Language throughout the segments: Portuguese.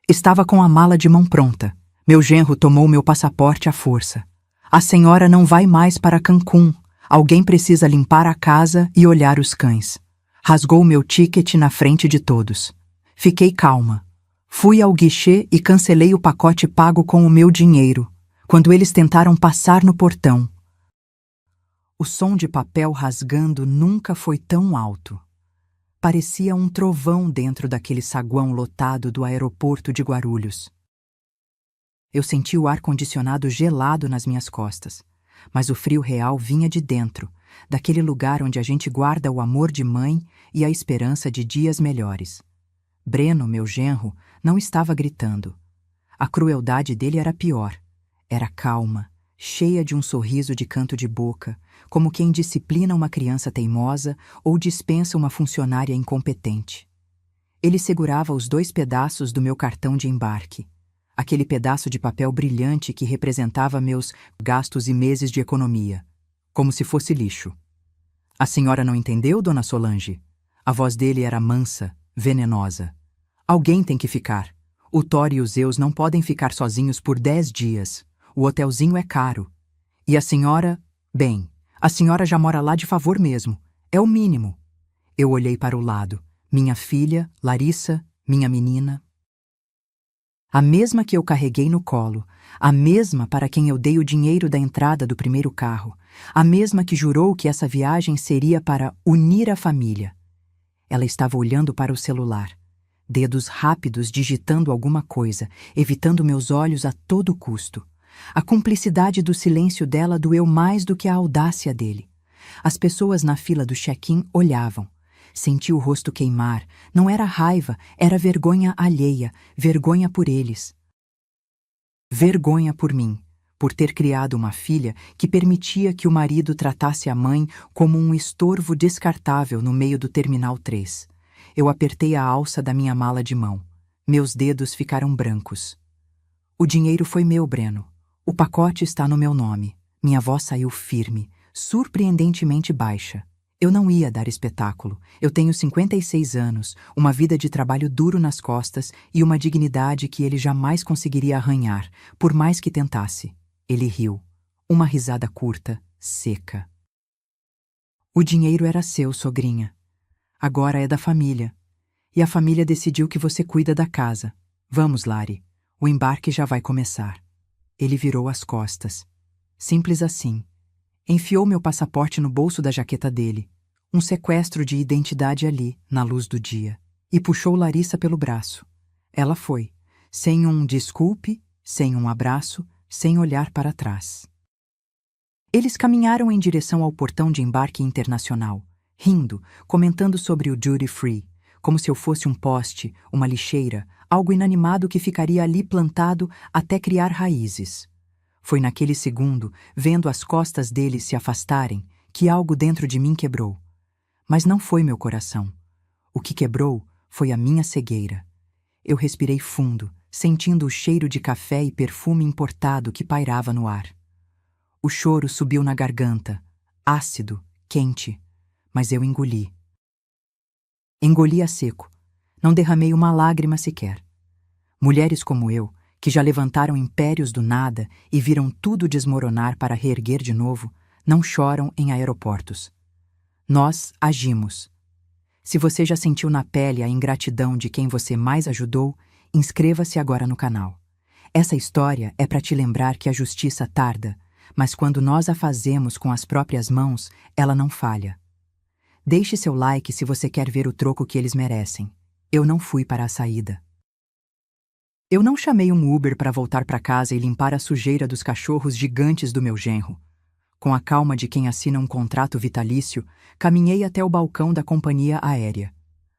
Estava com a mala de mão pronta. Meu genro tomou meu passaporte à força. A senhora não vai mais para Cancún. Alguém precisa limpar a casa e olhar os cães. Rasgou meu ticket na frente de todos. Fiquei calma. Fui ao guichê e cancelei o pacote pago com o meu dinheiro, quando eles tentaram passar no portão. O som de papel rasgando nunca foi tão alto. Parecia um trovão dentro daquele saguão lotado do aeroporto de Guarulhos. Eu senti o ar-condicionado gelado nas minhas costas, mas o frio real vinha de dentro, daquele lugar onde a gente guarda o amor de mãe e a esperança de dias melhores. Breno, meu genro, não estava gritando. A crueldade dele era pior. Era calma, cheia de um sorriso de canto de boca, como quem disciplina uma criança teimosa ou dispensa uma funcionária incompetente. Ele segurava os 2 pedaços do meu cartão de embarque, aquele pedaço de papel brilhante que representava meus gastos e meses de economia, como se fosse lixo. A senhora não entendeu, dona Solange? A voz dele era mansa, venenosa. Alguém tem que ficar. O Thor e os Zeus não podem ficar sozinhos por 10 dias. O hotelzinho é caro. E a senhora... Bem, a senhora já mora lá de favor mesmo. É o mínimo. Eu olhei para o lado. Minha filha, Larissa, minha menina. A mesma que eu carreguei no colo. A mesma para quem eu dei o dinheiro da entrada do primeiro carro. A mesma que jurou que essa viagem seria para unir a família. Ela estava olhando para o celular. Dedos rápidos digitando alguma coisa, evitando meus olhos a todo custo. A cumplicidade do silêncio dela doeu mais do que a audácia dele. As pessoas na fila do check-in olhavam. Senti o rosto queimar. Não era raiva, era vergonha alheia, vergonha por eles. Vergonha por mim, por ter criado uma filha que permitia que o marido tratasse a mãe como um estorvo descartável no meio do Terminal 3. Eu apertei a alça da minha mala de mão. Meus dedos ficaram brancos. O dinheiro foi meu, Breno. O pacote está no meu nome. Minha voz saiu firme, surpreendentemente baixa. Eu não ia dar espetáculo. Eu tenho 56 anos, uma vida de trabalho duro nas costas e uma dignidade que ele jamais conseguiria arranhar, por mais que tentasse. Ele riu. Uma risada curta, seca. O dinheiro era seu, sogrinha. Agora é da família. E a família decidiu que você cuida da casa. Vamos, Lari. O embarque já vai começar. Ele virou as costas. Simples assim. Enfiou meu passaporte no bolso da jaqueta dele. Um sequestro de identidade ali, na luz do dia. E puxou Larissa pelo braço. Ela foi. Sem um desculpe, sem um abraço, sem olhar para trás. Eles caminharam em direção ao portão de embarque internacional, rindo, comentando sobre o duty free, como se eu fosse um poste, uma lixeira, algo inanimado que ficaria ali plantado até criar raízes. Foi naquele segundo, vendo as costas deles se afastarem, que algo dentro de mim quebrou. Mas não foi meu coração. O que quebrou foi a minha cegueira. Eu respirei fundo, sentindo o cheiro de café e perfume importado que pairava no ar. O choro subiu na garganta, ácido, quente, mas eu engoli. Engoli a seco. Não derramei uma lágrima sequer. Mulheres como eu, que já levantaram impérios do nada e viram tudo desmoronar para reerguer de novo, não choram em aeroportos. Nós agimos. Se você já sentiu na pele a ingratidão de quem você mais ajudou, inscreva-se agora no canal. Essa história é para te lembrar que a justiça tarda, mas quando nós a fazemos com as próprias mãos, ela não falha. Deixe seu like se você quer ver o troco que eles merecem. Eu não fui para a saída. Eu não chamei um Uber para voltar para casa e limpar a sujeira dos cachorros gigantes do meu genro. Com a calma de quem assina um contrato vitalício, caminhei até o balcão da companhia aérea.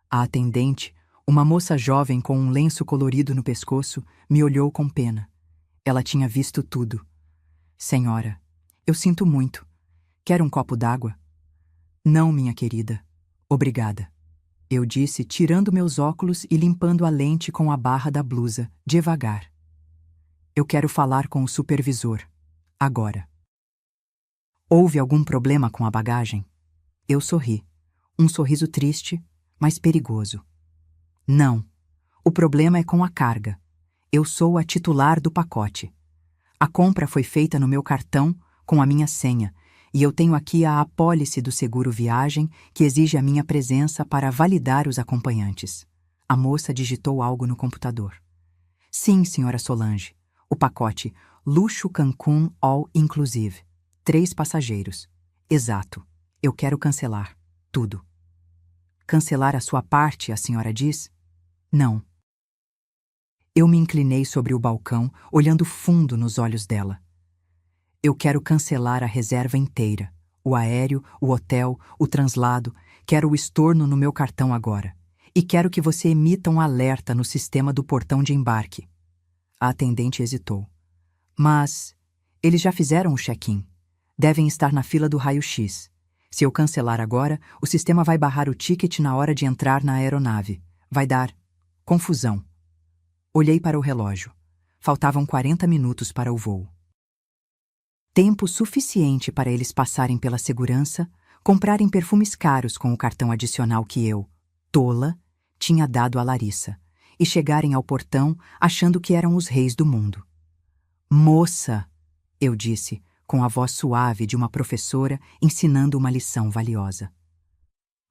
A atendente, uma moça jovem com um lenço colorido no pescoço, me olhou com pena. Ela tinha visto tudo. Senhora, eu sinto muito. Quer um copo d'água? Não, minha querida. Obrigada. Eu disse, tirando meus óculos e limpando a lente com a barra da blusa, devagar. Eu quero falar com o supervisor. Agora. Houve algum problema com a bagagem? Eu sorri. Um sorriso triste, mas perigoso. Não. O problema é com a carga. Eu sou a titular do pacote. A compra foi feita no meu cartão com a minha senha, e eu tenho aqui a apólice do seguro viagem que exige a minha presença para validar os acompanhantes. A moça digitou algo no computador. Sim, senhora Solange. O pacote Luxo Cancún All Inclusive. 3 passageiros. Exato. Eu quero cancelar. Tudo. Cancelar a sua parte, a senhora diz? Não. Eu me inclinei sobre o balcão, olhando fundo nos olhos dela. Eu quero cancelar a reserva inteira. O aéreo, o hotel, o translado. Quero o estorno no meu cartão agora. E quero que você emita um alerta no sistema do portão de embarque. A atendente hesitou. Mas eles já fizeram o check-in. Devem estar na fila do raio-x. Se eu cancelar agora, o sistema vai barrar o ticket na hora de entrar na aeronave. Vai dar confusão. Olhei para o relógio. Faltavam 40 minutos para o voo. Tempo suficiente para eles passarem pela segurança, comprarem perfumes caros com o cartão adicional que eu, tola, tinha dado a Larissa, e chegarem ao portão achando que eram os reis do mundo. Moça, eu disse, com a voz suave de uma professora ensinando uma lição valiosa.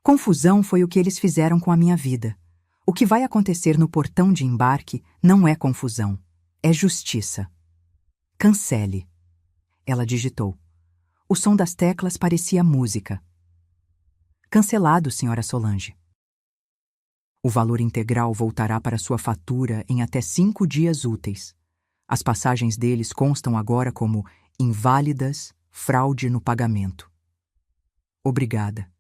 Confusão foi o que eles fizeram com a minha vida. O que vai acontecer no portão de embarque não é confusão, é justiça. Cancele. Ela digitou. O som das teclas parecia música. Cancelado, senhora Solange. O valor integral voltará para sua fatura em até 5 dias úteis. As passagens deles constam agora como inválidas, fraude no pagamento. Obrigada.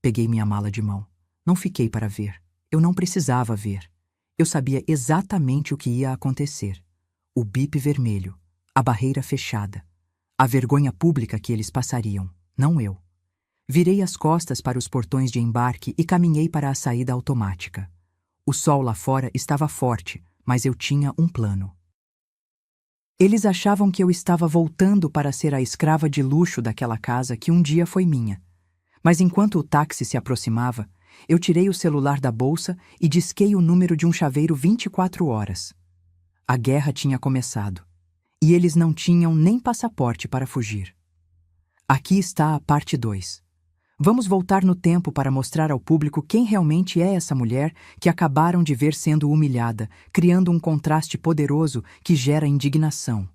Peguei minha mala de mão. Não fiquei para ver. Eu não precisava ver. Eu sabia exatamente o que ia acontecer. O bip vermelho, a barreira fechada, a vergonha pública que eles passariam, não eu. Virei as costas para os portões de embarque e caminhei para a saída automática. O sol lá fora estava forte, mas eu tinha um plano. Eles achavam que eu estava voltando para ser a escrava de luxo daquela casa que um dia foi minha. Mas enquanto o táxi se aproximava, eu tirei o celular da bolsa e disquei o número de um chaveiro 24 horas. A guerra tinha começado, e eles não tinham nem passaporte para fugir. Aqui está a parte 2. Vamos voltar no tempo para mostrar ao público quem realmente é essa mulher que acabaram de ver sendo humilhada, criando um contraste poderoso que gera indignação.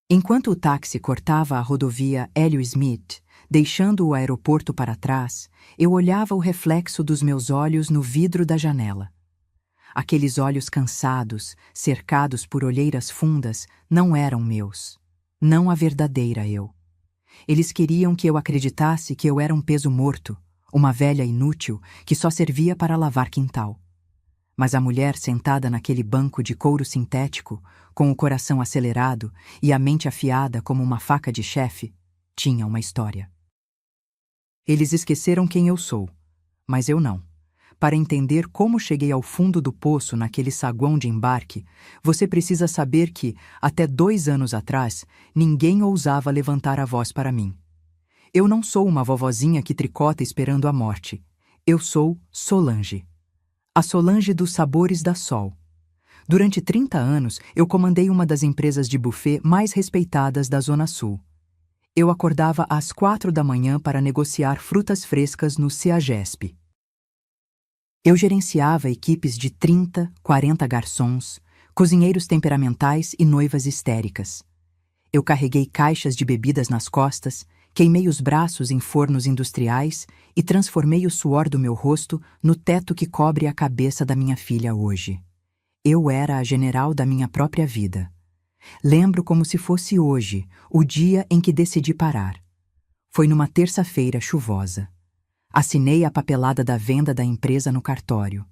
Enquanto o táxi cortava a rodovia Hélio Smith, deixando o aeroporto para trás, eu olhava o reflexo dos meus olhos no vidro da janela. Aqueles olhos cansados, cercados por olheiras fundas, não eram meus. Não a verdadeira eu. Eles queriam que eu acreditasse que eu era um peso morto, uma velha inútil que só servia para lavar quintal. Mas a mulher sentada naquele banco de couro sintético, com o coração acelerado e a mente afiada como uma faca de chefe, tinha uma história. Eles esqueceram quem eu sou, mas eu não. Para entender como cheguei ao fundo do poço naquele saguão de embarque, você precisa saber que, até 2 anos atrás, ninguém ousava levantar a voz para mim. Eu não sou uma vovozinha que tricota esperando a morte. Eu sou Solange. A Solange dos Sabores da Sol. Durante 30 anos, eu comandei uma das empresas de buffet mais respeitadas da Zona Sul. Eu acordava às 4 da manhã para negociar frutas frescas no CEAGESP. Eu gerenciava equipes de 30, 40 garçons, cozinheiros temperamentais e noivas histéricas. Eu carreguei caixas de bebidas nas costas, queimei os braços em fornos industriais e transformei o suor do meu rosto no teto que cobre a cabeça da minha filha hoje. Eu era a general da minha própria vida. Lembro como se fosse hoje, o dia em que decidi parar. Foi numa terça-feira chuvosa. Assinei a papelada da venda da empresa no cartório.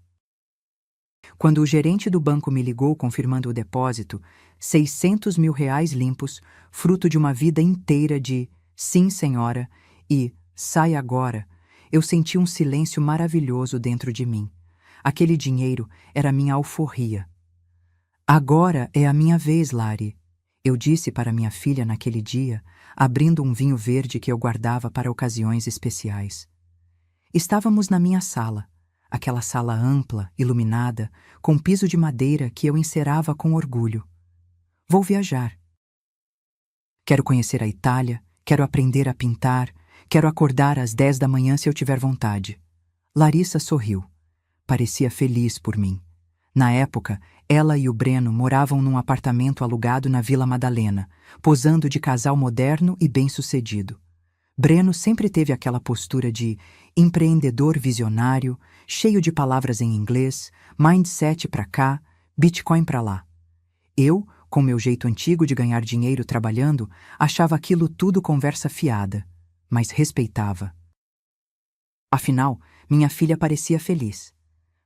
Quando o gerente do banco me ligou confirmando o depósito, 600 mil reais limpos, fruto de uma vida inteira de "sim, senhora" e "sai agora", eu senti um silêncio maravilhoso dentro de mim. Aquele dinheiro era minha alforria. "Agora é a minha vez, Lari", eu disse para minha filha naquele dia, abrindo um vinho verde que eu guardava para ocasiões especiais. Estávamos na minha sala. aquela sala ampla, iluminada, com piso de madeira que eu encerava com orgulho. Vou viajar. Quero conhecer a Itália, quero aprender a pintar, quero acordar às 10 da manhã se eu tiver vontade. Larissa sorriu. Parecia feliz por mim. Na época, ela e o Breno moravam num apartamento alugado na Vila Madalena, posando de casal moderno e bem-sucedido. Breno sempre teve aquela postura de empreendedor visionário, cheio de palavras em inglês, mindset pra cá, Bitcoin pra lá. Eu, com meu jeito antigo de ganhar dinheiro trabalhando, achava aquilo tudo conversa fiada, mas respeitava. Afinal, minha filha parecia feliz.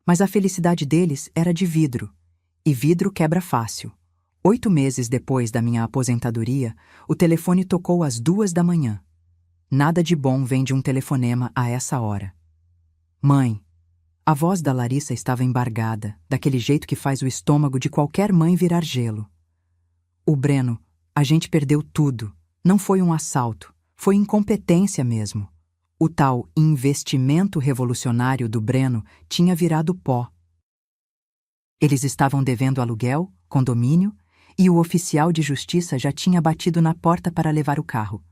Mas a felicidade deles era de vidro, e vidro quebra fácil. 8 meses depois da minha aposentadoria, o telefone tocou às 2 da manhã. Nada de bom vem de um telefonema a essa hora. Mãe. A voz da Larissa estava embargada, daquele jeito que faz o estômago de qualquer mãe virar gelo. O Breno, a gente perdeu tudo. Não foi um assalto, foi incompetência mesmo. O tal investimento revolucionário do Breno tinha virado pó. Eles estavam devendo aluguel, condomínio, e o oficial de justiça já tinha batido na porta para levar o carro.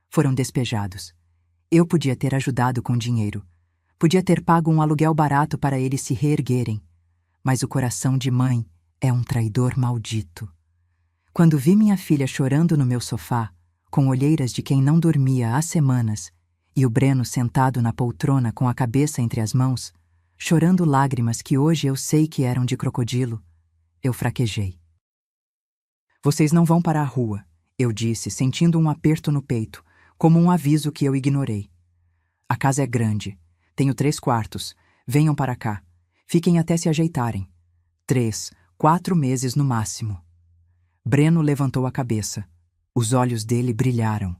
Foram despejados. Eu podia ter ajudado com dinheiro. Podia ter pago um aluguel barato para eles se reerguerem. Mas o coração de mãe é um traidor maldito. Quando vi minha filha chorando no meu sofá, com olheiras de quem não dormia há semanas, e o Breno sentado na poltrona com a cabeça entre as mãos, chorando lágrimas que hoje eu sei que eram de crocodilo, eu fraquejei. Vocês não vão para a rua, eu disse, sentindo um aperto no peito, como um aviso que eu ignorei. A casa é grande. Tenho 3 quartos. Venham para cá. Fiquem até se ajeitarem. 3, 4 meses no máximo. Breno levantou a cabeça. Os olhos dele brilharam.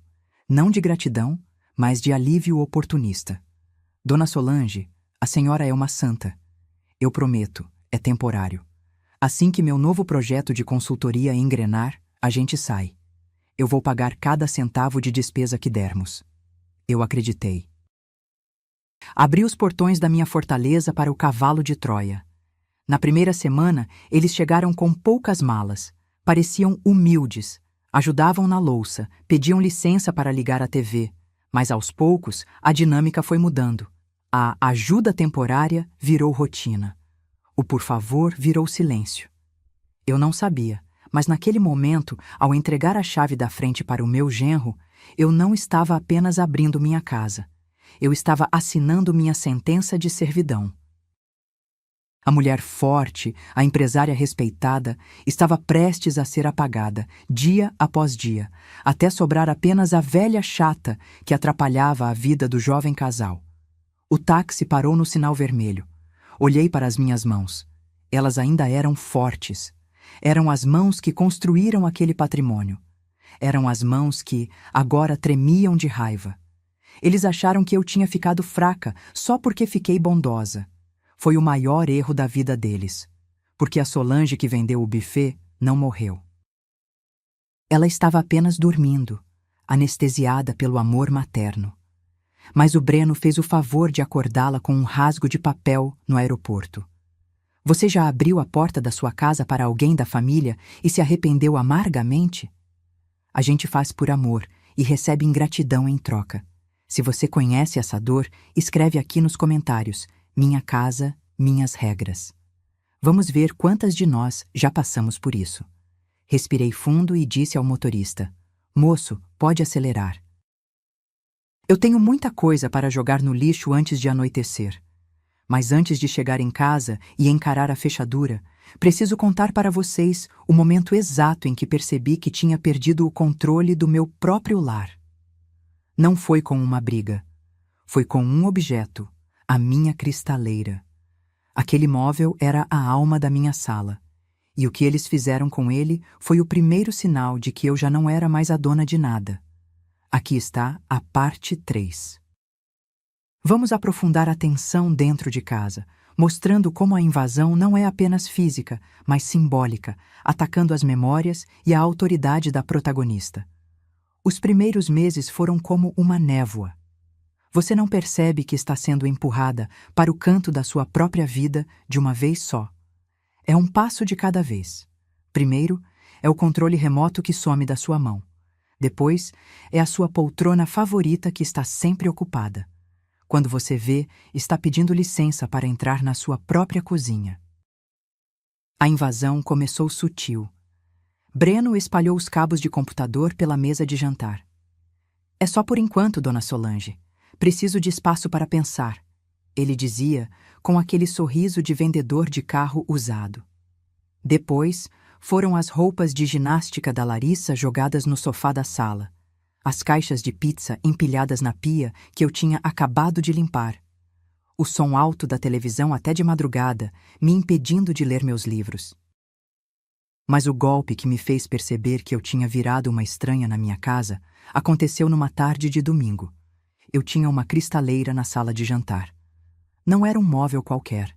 Não de gratidão, mas de alívio oportunista. Dona Solange, a senhora é uma santa. Eu prometo, é temporário. Assim que meu novo projeto de consultoria engrenar, a gente sai. Eu vou pagar cada centavo de despesa que dermos. Eu acreditei. Abri os portões da minha fortaleza para o cavalo de Troia. Na primeira semana, eles chegaram com poucas malas. Pareciam humildes. Ajudavam na louça, pediam licença para ligar a TV. Mas aos poucos, a dinâmica foi mudando. A ajuda temporária virou rotina. O por favor virou silêncio. Eu não sabia. Mas naquele momento, ao entregar a chave da frente para o meu genro, eu não estava apenas abrindo minha casa. Eu estava assinando minha sentença de servidão. A mulher forte, a empresária respeitada, estava prestes a ser apagada, dia após dia, até sobrar apenas a velha chata que atrapalhava a vida do jovem casal. O táxi parou no sinal vermelho. Olhei para as minhas mãos. Elas ainda eram fortes. Eram as mãos que construíram aquele patrimônio. Eram as mãos que agora tremiam de raiva. Eles acharam que eu tinha ficado fraca só porque fiquei bondosa. Foi o maior erro da vida deles. Porque a Solange que vendeu o buffet não morreu. Ela estava apenas dormindo, anestesiada pelo amor materno. Mas o Breno fez o favor de acordá-la com um rasgo de papel no aeroporto. Você já abriu a porta da sua casa para alguém da família e se arrependeu amargamente? A gente faz por amor e recebe ingratidão em troca. Se você conhece essa dor, escreve aqui nos comentários: minha casa, minhas regras. Vamos ver quantas de nós já passamos por isso. Respirei fundo e disse ao motorista: moço, pode acelerar. Eu tenho muita coisa para jogar no lixo antes de anoitecer. Mas antes de chegar em casa e encarar a fechadura, preciso contar para vocês o momento exato em que percebi que tinha perdido o controle do meu próprio lar. Não foi com uma briga. Foi com um objeto, a minha cristaleira. Aquele móvel era a alma da minha sala. E o que eles fizeram com ele foi o primeiro sinal de que eu já não era mais a dona de nada. Aqui está a parte 3. Vamos aprofundar a tensão dentro de casa, mostrando como a invasão não é apenas física, mas simbólica, atacando as memórias e a autoridade da protagonista. Os primeiros meses foram como uma névoa. Você não percebe que está sendo empurrada para o canto da sua própria vida de uma vez só. É um passo de cada vez. Primeiro, é o controle remoto que some da sua mão. Depois, é a sua poltrona favorita que está sempre ocupada. Quando você vê, está pedindo licença para entrar na sua própria cozinha. A invasão começou sutil. Breno espalhou os cabos de computador pela mesa de jantar. É só por enquanto, dona Solange. Preciso de espaço para pensar, ele dizia com aquele sorriso de vendedor de carro usado. Depois, foram as roupas de ginástica da Larissa jogadas no sofá da sala, as caixas de pizza empilhadas na pia que eu tinha acabado de limpar, o som alto da televisão até de madrugada, me impedindo de ler meus livros. Mas o golpe que me fez perceber que eu tinha virado uma estranha na minha casa aconteceu numa tarde de domingo. Eu tinha uma cristaleira na sala de jantar. Não era um móvel qualquer.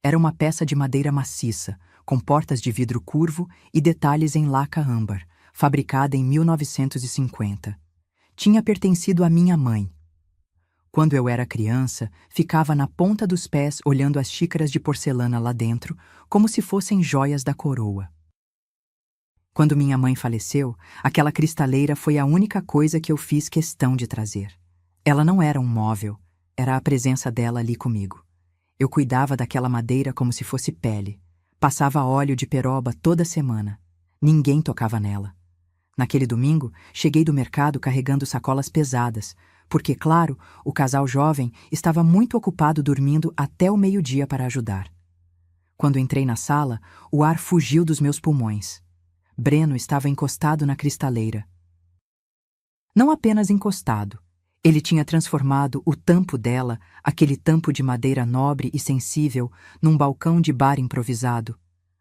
Era uma peça de madeira maciça, com portas de vidro curvo e detalhes em laca âmbar, fabricada em 1950. Tinha pertencido à minha mãe. Quando eu era criança, ficava na ponta dos pés olhando as xícaras de porcelana lá dentro, como se fossem joias da coroa. Quando minha mãe faleceu, aquela cristaleira foi a única coisa que eu fiz questão de trazer. Ela não era um móvel, era a presença dela ali comigo. Eu cuidava daquela madeira como se fosse pele. Passava óleo de peroba toda semana. Ninguém tocava nela. Naquele domingo, cheguei do mercado carregando sacolas pesadas, porque, claro, o casal jovem estava muito ocupado dormindo até o meio-dia para ajudar. Quando entrei na sala, o ar fugiu dos meus pulmões. Breno estava encostado na cristaleira. Não apenas encostado. Ele tinha transformado o tampo dela, aquele tampo de madeira nobre e sensível, num balcão de bar improvisado.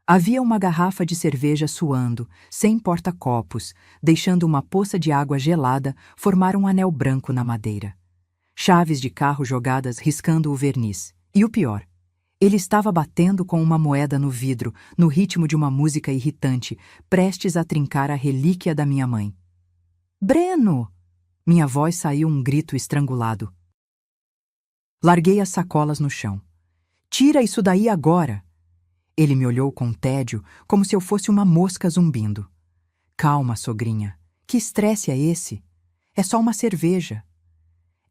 Havia uma garrafa de cerveja suando, sem porta-copos, deixando uma poça de água gelada formar um anel branco na madeira. Chaves de carro jogadas riscando o verniz. E o pior, ele estava batendo com uma moeda no vidro, no ritmo de uma música irritante, prestes a trincar a relíquia da minha mãe. Breno! Minha voz saiu um grito estrangulado. Larguei as sacolas no chão. Tira isso daí agora! Ele me olhou com tédio, como se eu fosse uma mosca zumbindo. Calma, sogrinha. Que estresse é esse? É só uma cerveja.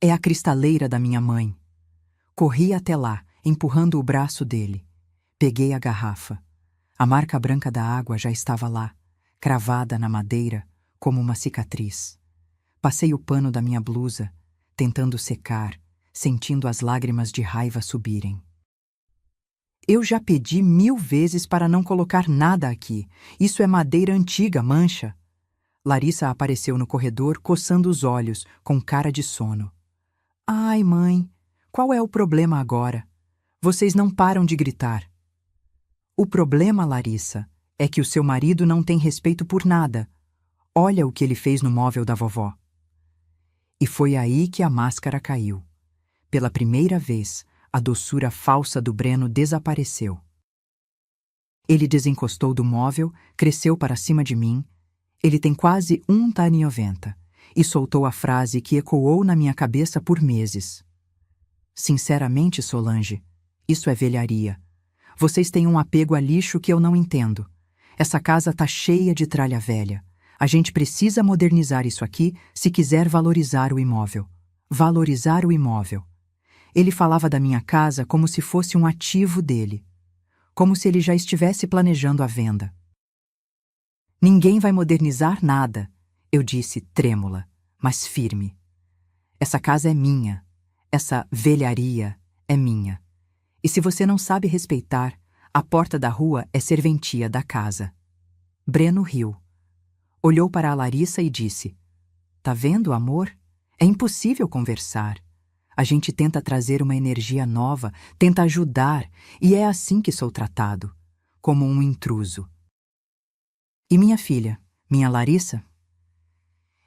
É a cristaleira da minha mãe. Corri até lá, empurrando o braço dele. Peguei a garrafa. A marca branca da água já estava lá, cravada na madeira, como uma cicatriz. Passei o pano da minha blusa, tentando secar, sentindo as lágrimas de raiva subirem. Eu já pedi 1000 vezes para não colocar nada aqui. Isso é madeira antiga, mancha. Larissa apareceu no corredor, coçando os olhos, com cara de sono. Ai, mãe, qual é o problema agora? Vocês não param de gritar. O problema, Larissa, é que o seu marido não tem respeito por nada. Olha o que ele fez no móvel da vovó. E foi aí que a máscara caiu. Pela primeira vez, a doçura falsa do Breno desapareceu. Ele desencostou do móvel, cresceu para cima de mim. Ele tem quase 1,90 m e soltou a frase que ecoou na minha cabeça por meses. Sinceramente, Solange, isso é velharia. Vocês têm um apego a lixo que eu não entendo. Essa casa tá cheia de tralha velha. A gente precisa modernizar isso aqui se quiser valorizar o imóvel. Valorizar o imóvel. Ele falava da minha casa como se fosse um ativo dele. Como se ele já estivesse planejando a venda. Ninguém vai modernizar nada, eu disse trêmula, mas firme. Essa casa é minha. Essa velharia é minha. E se você não sabe respeitar, a porta da rua é serventia da casa. Breno riu. Olhou para a Larissa e disse: Tá vendo, amor? É impossível conversar. A gente tenta trazer uma energia nova, tenta ajudar, e é assim que sou tratado, como um intruso. E minha filha, minha Larissa?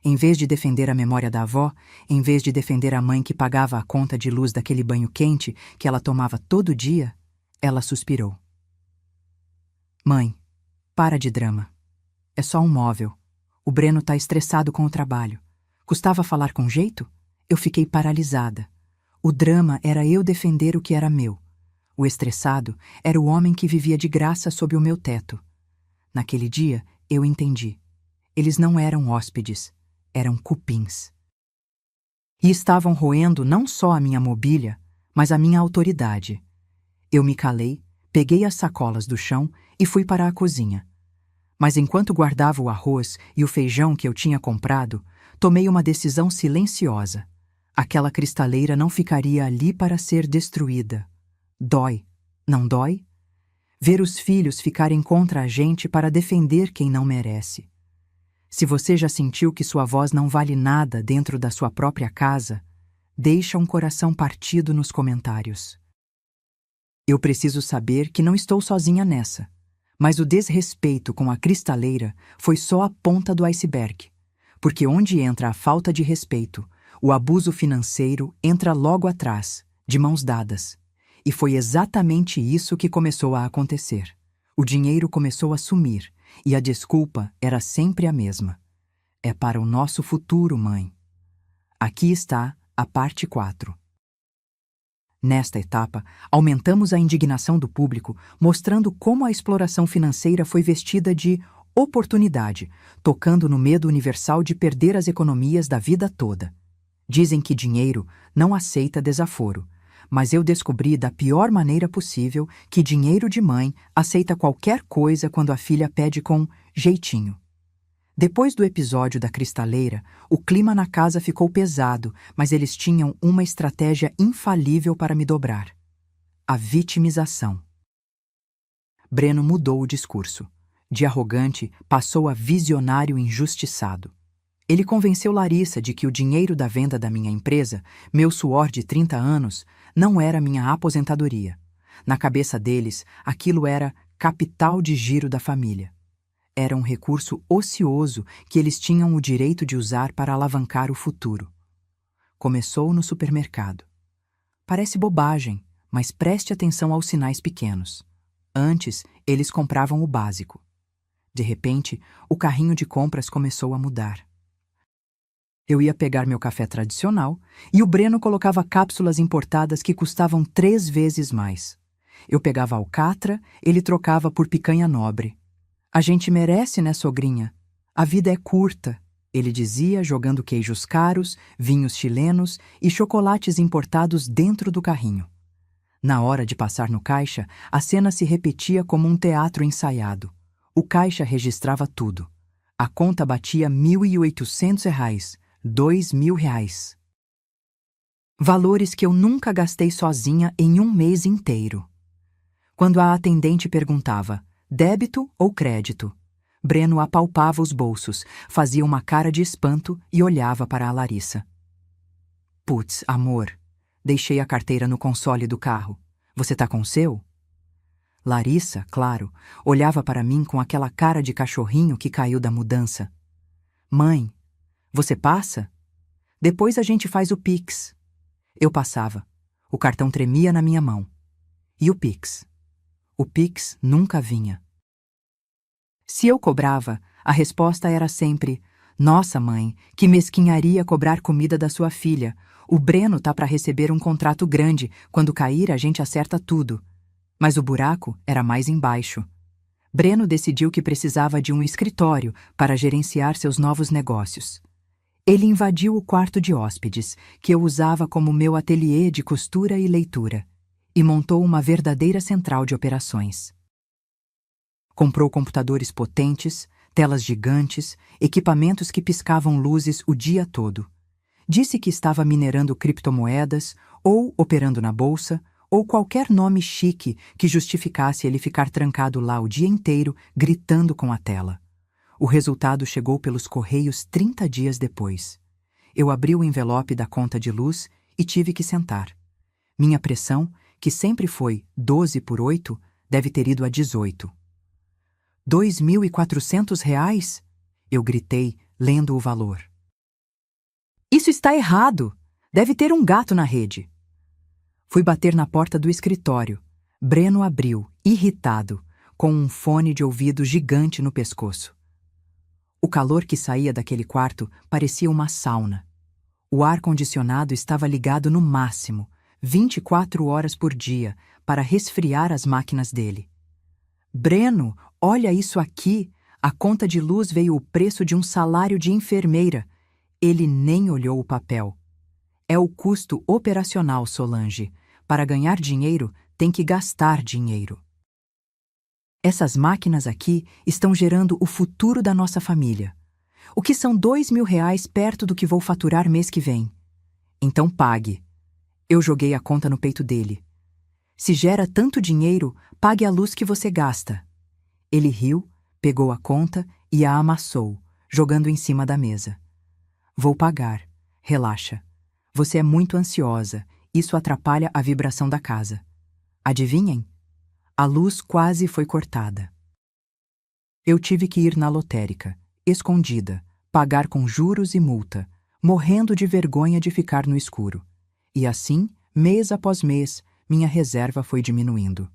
Em vez de defender a memória da avó, em vez de defender a mãe que pagava a conta de luz daquele banho quente que ela tomava todo dia, ela suspirou. Mãe, para de drama. É só um móvel. O Breno tá estressado com o trabalho. Custava falar com jeito? Eu fiquei paralisada. O drama era eu defender o que era meu. O estressado era o homem que vivia de graça sob o meu teto. Naquele dia, eu entendi. Eles não eram hóspedes, eram cupins. E estavam roendo não só a minha mobília, mas a minha autoridade. Eu me calei, peguei as sacolas do chão e fui para a cozinha. Mas enquanto guardava o arroz e o feijão que eu tinha comprado, tomei uma decisão silenciosa. Aquela cristaleira não ficaria ali para ser destruída. Dói, não dói? Ver os filhos ficarem contra a gente para defender quem não merece. Se você já sentiu que sua voz não vale nada dentro da sua própria casa, deixa um coração partido nos comentários. Eu preciso saber que não estou sozinha nessa, mas o desrespeito com a cristaleira foi só a ponta do iceberg, porque onde entra a falta de respeito, o abuso financeiro entra logo atrás, de mãos dadas. E foi exatamente isso que começou a acontecer. O dinheiro começou a sumir, e a desculpa era sempre a mesma. É para o nosso futuro, mãe. Aqui está a parte 4. Nesta etapa, aumentamos a indignação do público, mostrando como a exploração financeira foi vestida de oportunidade, tocando no medo universal de perder as economias da vida toda. Dizem que dinheiro não aceita desaforo, mas eu descobri da pior maneira possível que dinheiro de mãe aceita qualquer coisa quando a filha pede com jeitinho. Depois do episódio da cristaleira, o clima na casa ficou pesado, mas eles tinham uma estratégia infalível para me dobrar: a vitimização. Breno mudou o discurso. De arrogante, passou a visionário injustiçado. Ele convenceu Larissa de que o dinheiro da venda da minha empresa, meu suor de 30 anos, não era minha aposentadoria. Na cabeça deles, aquilo era capital de giro da família. Era um recurso ocioso que eles tinham o direito de usar para alavancar o futuro. Começou no supermercado. Parece bobagem, mas preste atenção aos sinais pequenos. Antes, eles compravam o básico. De repente, o carrinho de compras começou a mudar. Eu ia pegar meu café tradicional e o Breno colocava cápsulas importadas que custavam 3 vezes mais. Eu pegava alcatra, ele trocava por picanha nobre. A gente merece, né, sogrinha? A vida é curta, ele dizia, jogando queijos caros, vinhos chilenos e chocolates importados dentro do carrinho. Na hora de passar no caixa, a cena se repetia como um teatro ensaiado. O caixa registrava tudo. A conta batia R$ 1.800, R$ 2.000. Valores que eu nunca gastei sozinha em um mês inteiro. Quando a atendente perguntava, débito ou crédito? Breno apalpava os bolsos, fazia uma cara de espanto e olhava para a Larissa. Putz, amor, deixei a carteira no console do carro. Você tá com o seu? Larissa, claro, olhava para mim com aquela cara de cachorrinho que caiu da mudança. Mãe, você passa? Depois a gente faz o Pix. Eu passava. O cartão tremia na minha mão. E o Pix? O Pix nunca vinha. Se eu cobrava, a resposta era sempre: nossa, mãe, que mesquinharia cobrar comida da sua filha. O Breno tá para receber um contrato grande. Quando cair, a gente acerta tudo. Mas o buraco era mais embaixo. Breno decidiu que precisava de um escritório para gerenciar seus novos negócios. Ele invadiu o quarto de hóspedes, que eu usava como meu ateliê de costura e leitura, e montou uma verdadeira central de operações. Comprou computadores potentes, telas gigantes, equipamentos que piscavam luzes o dia todo. Disse que estava minerando criptomoedas, ou operando na bolsa, ou qualquer nome chique que justificasse ele ficar trancado lá o dia inteiro, gritando com a tela. O resultado chegou pelos correios 30 dias depois. Eu abri o envelope da conta de luz e tive que sentar. Minha pressão, que sempre foi 12 por 8, deve ter ido a 18. R$ 2.400? Eu gritei, lendo o valor. Isso está errado! Deve ter um gato na rede. Fui bater na porta do escritório. Breno abriu, irritado, com um fone de ouvido gigante no pescoço. O calor que saía daquele quarto parecia uma sauna. O ar-condicionado estava ligado no máximo, 24 horas por dia, para resfriar as máquinas dele. Breno, olha isso aqui! A conta de luz veio o preço de um salário de enfermeira. Ele nem olhou o papel. É o custo operacional, Solange. Para ganhar dinheiro, tem que gastar dinheiro. Essas máquinas aqui estão gerando o futuro da nossa família. O que são R$ 2.000 perto do que vou faturar mês que vem? Então pague. Eu joguei a conta no peito dele. Se gera tanto dinheiro, pague a luz que você gasta. Ele riu, pegou a conta e a amassou, jogando em cima da mesa. Vou pagar. Relaxa. Você é muito ansiosa. Isso atrapalha a vibração da casa. Adivinhem? A luz quase foi cortada. Eu tive que ir na lotérica, escondida, pagar com juros e multa, morrendo de vergonha de ficar no escuro. E assim, mês após mês, minha reserva foi diminuindo.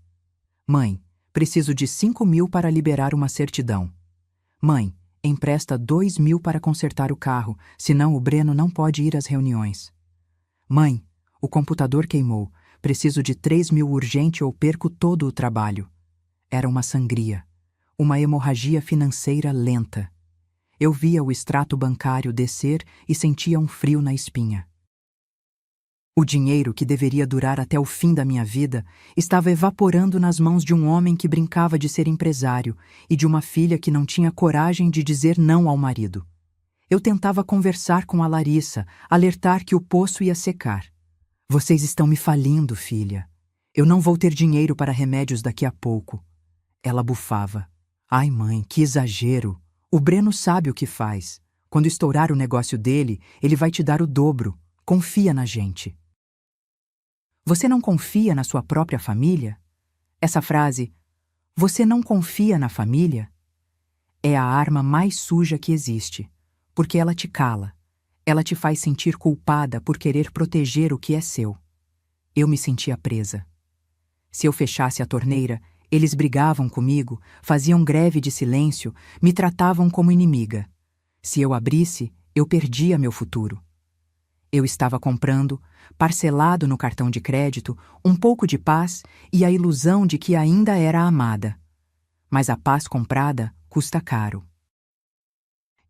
Mãe, preciso de 5.000 para liberar uma certidão. Mãe, empresta 2.000 para consertar o carro, senão o Breno não pode ir às reuniões. Mãe, o computador queimou, preciso de 3.000 urgente ou perco todo o trabalho. Era uma sangria, uma hemorragia financeira lenta. Eu via o extrato bancário descer e sentia um frio na espinha. O dinheiro que deveria durar até o fim da minha vida estava evaporando nas mãos de um homem que brincava de ser empresário e de uma filha que não tinha coragem de dizer não ao marido. Eu tentava conversar com a Larissa, alertar que o poço ia secar. Vocês estão me falindo, filha. Eu não vou ter dinheiro para remédios daqui a pouco. Ela bufava. Ai, mãe, que exagero. O Breno sabe o que faz. Quando estourar o negócio dele, ele vai te dar o dobro. Confia na gente. Você não confia na sua própria família? Essa frase, você não confia na família, é a arma mais suja que existe, porque ela te cala. Ela te faz sentir culpada por querer proteger o que é seu. Eu me sentia presa. Se eu fechasse a torneira, eles brigavam comigo, faziam greve de silêncio, me tratavam como inimiga. Se eu abrisse, eu perdia meu futuro. Eu estava comprando, parcelado no cartão de crédito, um pouco de paz e a ilusão de que ainda era amada. Mas a paz comprada custa caro.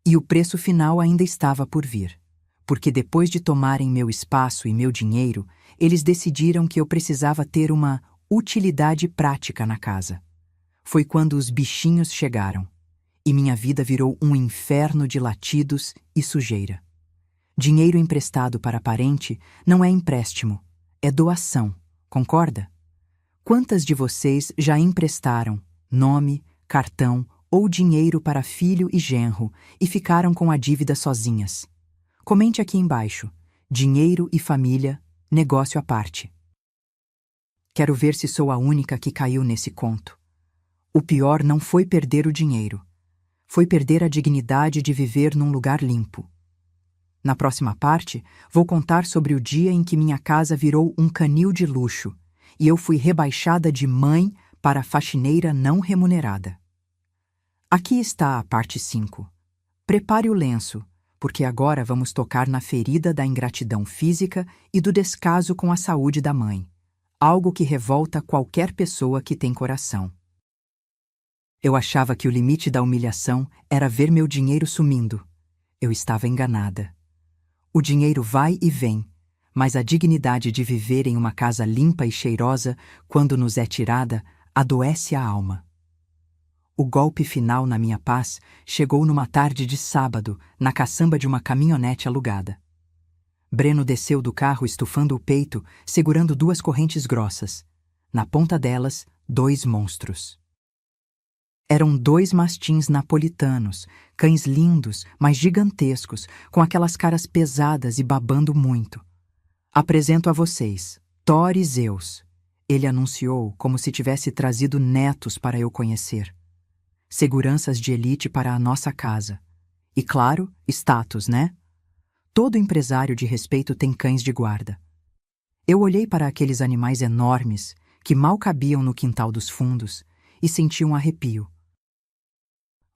E o preço final ainda estava por vir, porque depois de tomarem meu espaço e meu dinheiro, eles decidiram que eu precisava ter uma utilidade prática na casa. Foi quando os bichinhos chegaram, e minha vida virou um inferno de latidos e sujeira. Dinheiro emprestado para parente não é empréstimo, é doação, concorda? Quantas de vocês já emprestaram nome, cartão ou dinheiro para filho e genro e ficaram com a dívida sozinhas? Comente aqui embaixo. Dinheiro e família, negócio à parte. Quero ver se sou a única que caiu nesse conto. O pior não foi perder o dinheiro. Foi perder a dignidade de viver num lugar limpo. Na próxima parte, vou contar sobre o dia em que minha casa virou um canil de luxo e eu fui rebaixada de mãe para faxineira não remunerada. Aqui está a parte 5. Prepare o lenço, porque agora vamos tocar na ferida da ingratidão física e do descaso com a saúde da mãe, algo que revolta qualquer pessoa que tem coração. Eu achava que o limite da humilhação era ver meu dinheiro sumindo. Eu estava enganada. O dinheiro vai e vem, mas a dignidade de viver em uma casa limpa e cheirosa, quando nos é tirada, adoece a alma. O golpe final na minha paz chegou numa tarde de sábado, na caçamba de uma caminhonete alugada. Breno desceu do carro estufando o peito, segurando 2 correntes grossas. Na ponta delas, 2 monstros. Eram 2 mastins napolitanos, cães lindos, mas gigantescos, com aquelas caras pesadas e babando muito. Apresento a vocês, Thor e Zeus. Ele anunciou como se tivesse trazido netos para eu conhecer. Seguranças de elite para a nossa casa. E claro, status, né? Todo empresário de respeito tem cães de guarda. Eu olhei para aqueles animais enormes, que mal cabiam no quintal dos fundos, e senti um arrepio.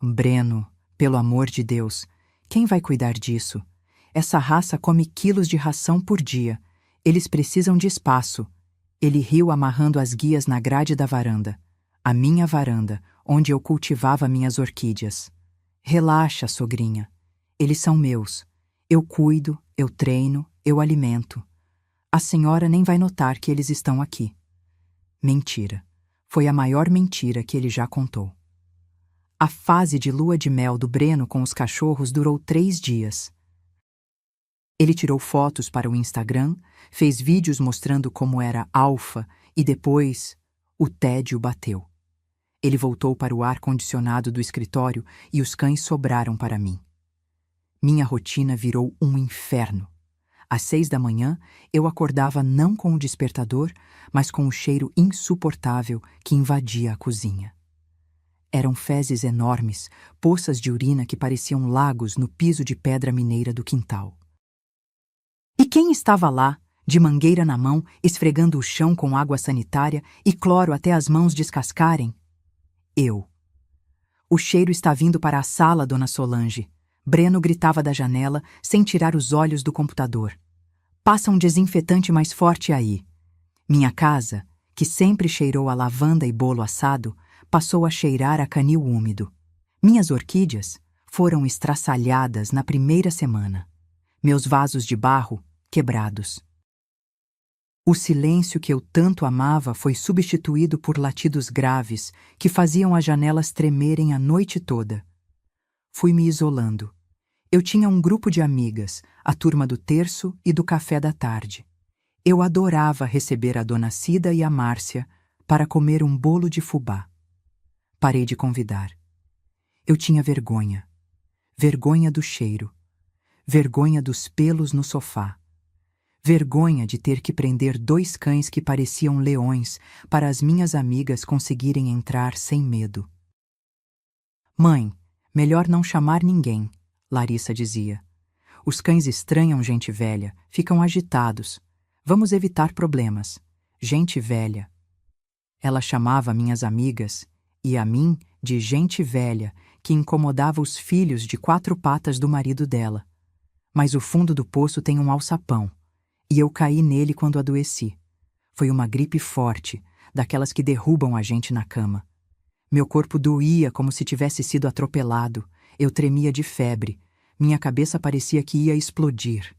Breno, pelo amor de Deus, quem vai cuidar disso? Essa raça come quilos de ração por dia. Eles precisam de espaço. Ele riu amarrando as guias na grade da varanda. A minha varanda, onde eu cultivava minhas orquídeas. Relaxa, sogrinha. Eles são meus. Eu cuido, eu treino, eu alimento. A senhora nem vai notar que eles estão aqui. Mentira. Foi a maior mentira que ele já contou. A fase de lua de mel do Breno com os cachorros durou 3 dias. Ele tirou fotos para o Instagram, fez vídeos mostrando como era alfa e depois o tédio bateu. Ele voltou para o ar-condicionado do escritório e os cães sobraram para mim. Minha rotina virou um inferno. Às 6 da manhã, eu acordava não com o despertador, mas com o cheiro insuportável que invadia a cozinha. Eram fezes enormes, poças de urina que pareciam lagos no piso de pedra mineira do quintal. E quem estava lá, de mangueira na mão, esfregando o chão com água sanitária e cloro até as mãos descascarem? Eu. O cheiro está vindo para a sala, dona Solange. Breno gritava da janela, sem tirar os olhos do computador. Passa um desinfetante mais forte aí. Minha casa, que sempre cheirou a lavanda e bolo assado, passou a cheirar a canil úmido. Minhas orquídeas foram estraçalhadas na primeira semana. Meus vasos de barro quebrados. O silêncio que eu tanto amava foi substituído por latidos graves que faziam as janelas tremerem a noite toda. Fui me isolando. Eu tinha um grupo de amigas, a turma do terço e do café da tarde. Eu adorava receber a dona Cida e a Márcia para comer um bolo de fubá. Parei de convidar. Eu tinha vergonha. Vergonha do cheiro. Vergonha dos pelos no sofá. Vergonha de ter que prender 2 cães que pareciam leões para as minhas amigas conseguirem entrar sem medo. Mãe, melhor não chamar ninguém, Larissa dizia. Os cães estranham gente velha, ficam agitados. Vamos evitar problemas. Gente velha. Ela chamava minhas amigas, e a mim, de gente velha, que incomodava os filhos de 4 patas do marido dela. Mas o fundo do poço tem um alçapão, e eu caí nele quando adoeci. Foi uma gripe forte, daquelas que derrubam a gente na cama. Meu corpo doía como se tivesse sido atropelado. Eu tremia de febre. Minha cabeça parecia que ia explodir.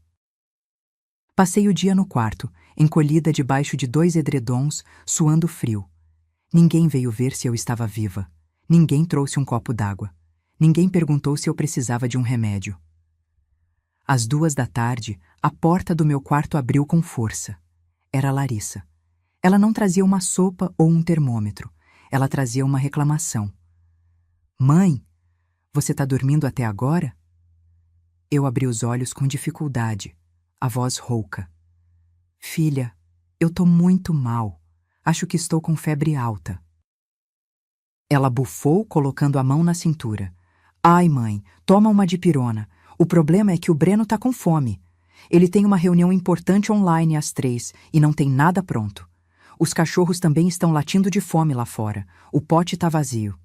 Passei o dia no quarto, encolhida debaixo de 2 edredons, suando frio. Ninguém veio ver se eu estava viva. Ninguém trouxe um copo d'água. Ninguém perguntou se eu precisava de um remédio. Às 2 da tarde, a porta do meu quarto abriu com força. Era Larissa. Ela não trazia uma sopa ou um termômetro. Ela trazia uma reclamação. Mãe, você está dormindo até agora? Eu abri os olhos com dificuldade, a voz rouca. Filha, eu tô muito mal. Acho que estou com febre alta. Ela bufou, colocando a mão na cintura. Ai, mãe, toma uma dipirona. O problema é que o Breno tá com fome. Ele tem uma reunião importante online às 3 e não tem nada pronto. Os cachorros também estão latindo de fome lá fora. O pote tá vazio.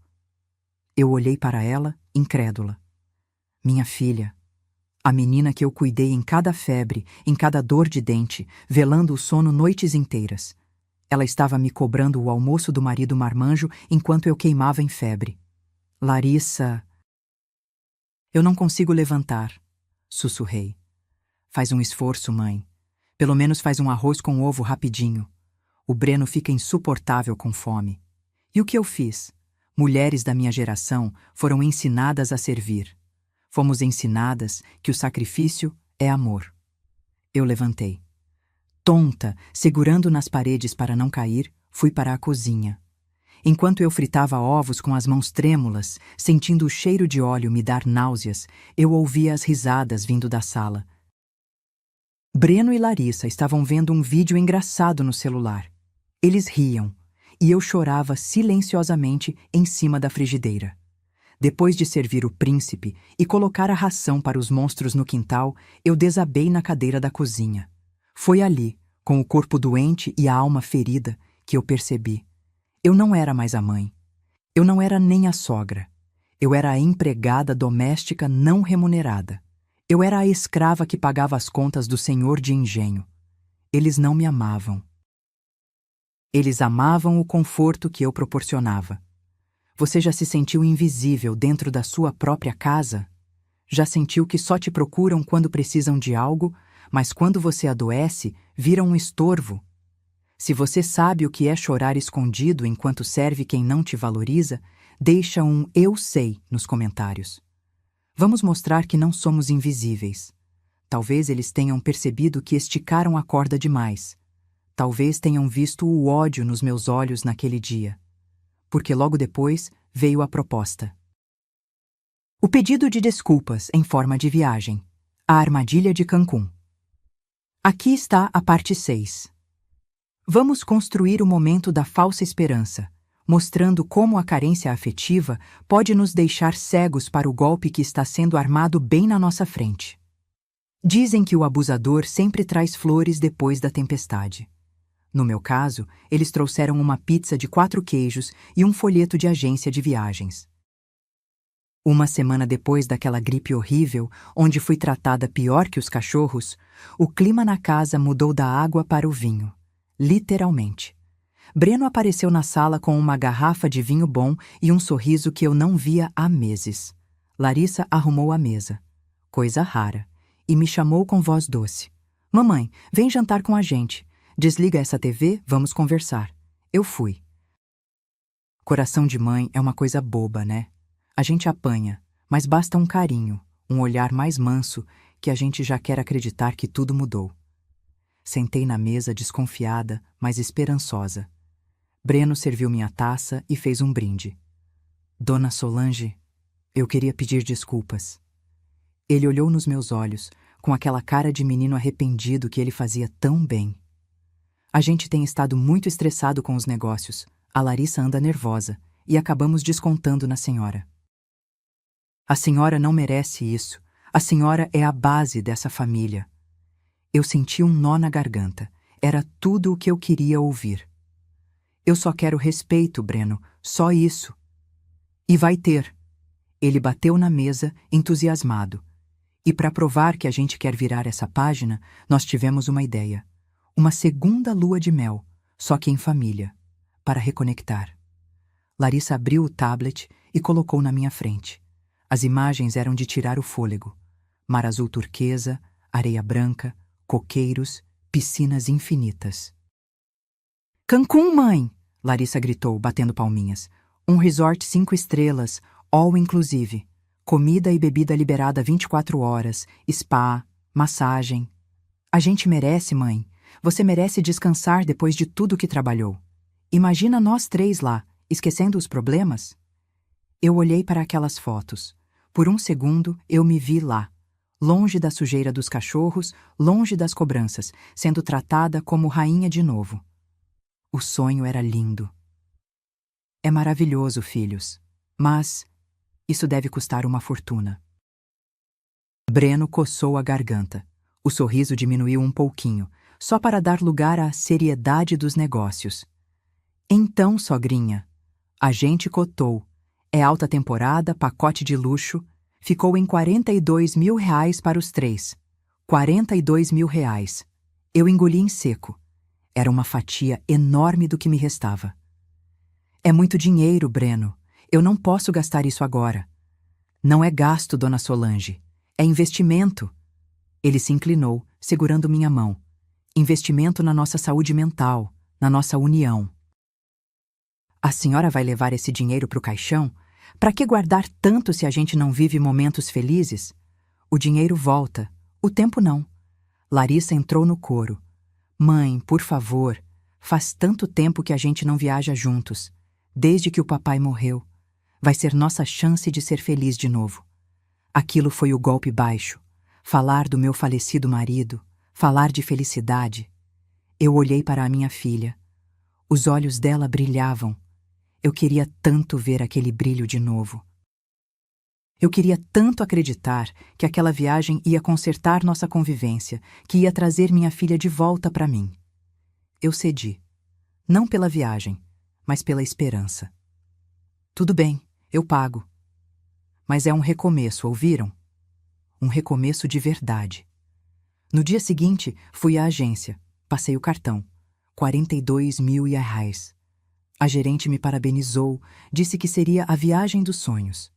Eu olhei para ela, incrédula. Minha filha, a menina que eu cuidei em cada febre, em cada dor de dente, velando o sono noites inteiras. Ela estava me cobrando o almoço do marido marmanjo enquanto eu queimava em febre. Larissa... Eu não consigo levantar, sussurrei. Faz um esforço, mãe. Pelo menos faz um arroz com ovo rapidinho. O Breno fica insuportável com fome. E o que eu fiz? Mulheres da minha geração foram ensinadas a servir. Fomos ensinadas que o sacrifício é amor. Eu levantei. Tonta, segurando nas paredes para não cair, fui para a cozinha. Enquanto eu fritava ovos com as mãos trêmulas, sentindo o cheiro de óleo me dar náuseas, eu ouvia as risadas vindo da sala. Breno e Larissa estavam vendo um vídeo engraçado no celular. Eles riam, e eu chorava silenciosamente em cima da frigideira. Depois de servir o príncipe e colocar a ração para os monstros no quintal, eu desabei na cadeira da cozinha. Foi ali, com o corpo doente e a alma ferida, que eu percebi. Eu não era mais a mãe. Eu não era nem a sogra. Eu era a empregada doméstica não remunerada. Eu era a escrava que pagava as contas do senhor de engenho. Eles não me amavam. Eles amavam o conforto que eu proporcionava. Você já se sentiu invisível dentro da sua própria casa? Já sentiu que só te procuram quando precisam de algo, mas quando você adoece, viram um estorvo? Se você sabe o que é chorar escondido enquanto serve quem não te valoriza, deixa um "eu sei" nos comentários. Vamos mostrar que não somos invisíveis. Talvez eles tenham percebido que esticaram a corda demais. Talvez tenham visto o ódio nos meus olhos naquele dia. Porque logo depois veio a proposta. O pedido de desculpas em forma de viagem. A armadilha de Cancún. Aqui está a parte 6. Vamos construir o momento da falsa esperança, mostrando como a carência afetiva pode nos deixar cegos para o golpe que está sendo armado bem na nossa frente. Dizem que o abusador sempre traz flores depois da tempestade. No meu caso, eles trouxeram uma pizza de 4 queijos e um folheto de agência de viagens. Uma semana depois daquela gripe horrível, onde fui tratada pior que os cachorros, o clima na casa mudou da água para o vinho. Literalmente. Breno apareceu na sala com uma garrafa de vinho bom e um sorriso que eu não via há meses. Larissa arrumou a mesa. Coisa rara. E me chamou com voz doce. Mamãe, vem jantar com a gente. Desliga essa TV, vamos conversar. Eu fui. Coração de mãe é uma coisa boba, né? A gente apanha, mas basta um carinho, um olhar mais manso, que a gente já quer acreditar que tudo mudou. Sentei na mesa desconfiada, mas esperançosa. Breno serviu minha taça e fez um brinde. Dona Solange, eu queria pedir desculpas. Ele olhou nos meus olhos, com aquela cara de menino arrependido que ele fazia tão bem. A gente tem estado muito estressado com os negócios. A Larissa anda nervosa e acabamos descontando na senhora. A senhora não merece isso. A senhora é a base dessa família. Eu senti um nó na garganta. Era tudo o que eu queria ouvir. Eu só quero respeito, Breno. Só isso. E vai ter. Ele bateu na mesa, entusiasmado. E para provar que a gente quer virar essa página, nós tivemos uma ideia. Uma segunda lua de mel, só que em família, para reconectar. Larissa abriu o tablet e colocou na minha frente. As imagens eram de tirar o fôlego. Mar azul turquesa, areia branca, coqueiros, piscinas infinitas. Cancún, mãe! Larissa gritou, batendo palminhas. Um resort 5 estrelas, all inclusive. Comida e bebida liberada 24 horas, spa, massagem. A gente merece, mãe. Você merece descansar depois de tudo que trabalhou. Imagina nós 3 lá, esquecendo os problemas? Eu olhei para aquelas fotos. Por um segundo, eu me vi lá, longe da sujeira dos cachorros, longe das cobranças, sendo tratada como rainha de novo. O sonho era lindo. É maravilhoso, filhos, mas isso deve custar uma fortuna. Breno coçou a garganta. O sorriso diminuiu um pouquinho, só para dar lugar à seriedade dos negócios. Então, sogrinha, a gente cotou. É alta temporada, pacote de luxo. Ficou em R$42 mil para os 3. R$42 mil. Eu engoli em seco. Era uma fatia enorme do que me restava. É muito dinheiro, Breno. Eu não posso gastar isso agora. Não é gasto, dona Solange. É investimento. Ele se inclinou, segurando minha mão. Investimento na nossa saúde mental, na nossa união. A senhora vai levar esse dinheiro para o caixão? Para que guardar tanto se a gente não vive momentos felizes? O dinheiro volta, o tempo não. Larissa entrou no coro. Mãe, por favor, faz tanto tempo que a gente não viaja juntos, desde que o papai morreu. Vai ser nossa chance de ser feliz de novo. Aquilo foi o golpe baixo. Falar do meu falecido marido, falar de felicidade. Eu olhei para a minha filha. Os olhos dela brilhavam. Eu queria tanto ver aquele brilho de novo. Eu queria tanto acreditar que aquela viagem ia consertar nossa convivência, que ia trazer minha filha de volta para mim. Eu cedi. Não pela viagem, mas pela esperança. Tudo bem, eu pago. Mas é um recomeço, ouviram? um recomeço de verdade. No dia seguinte, fui à agência. Passei o cartão. 42 mil reais. A gerente me parabenizou, disse que seria a viagem dos sonhos.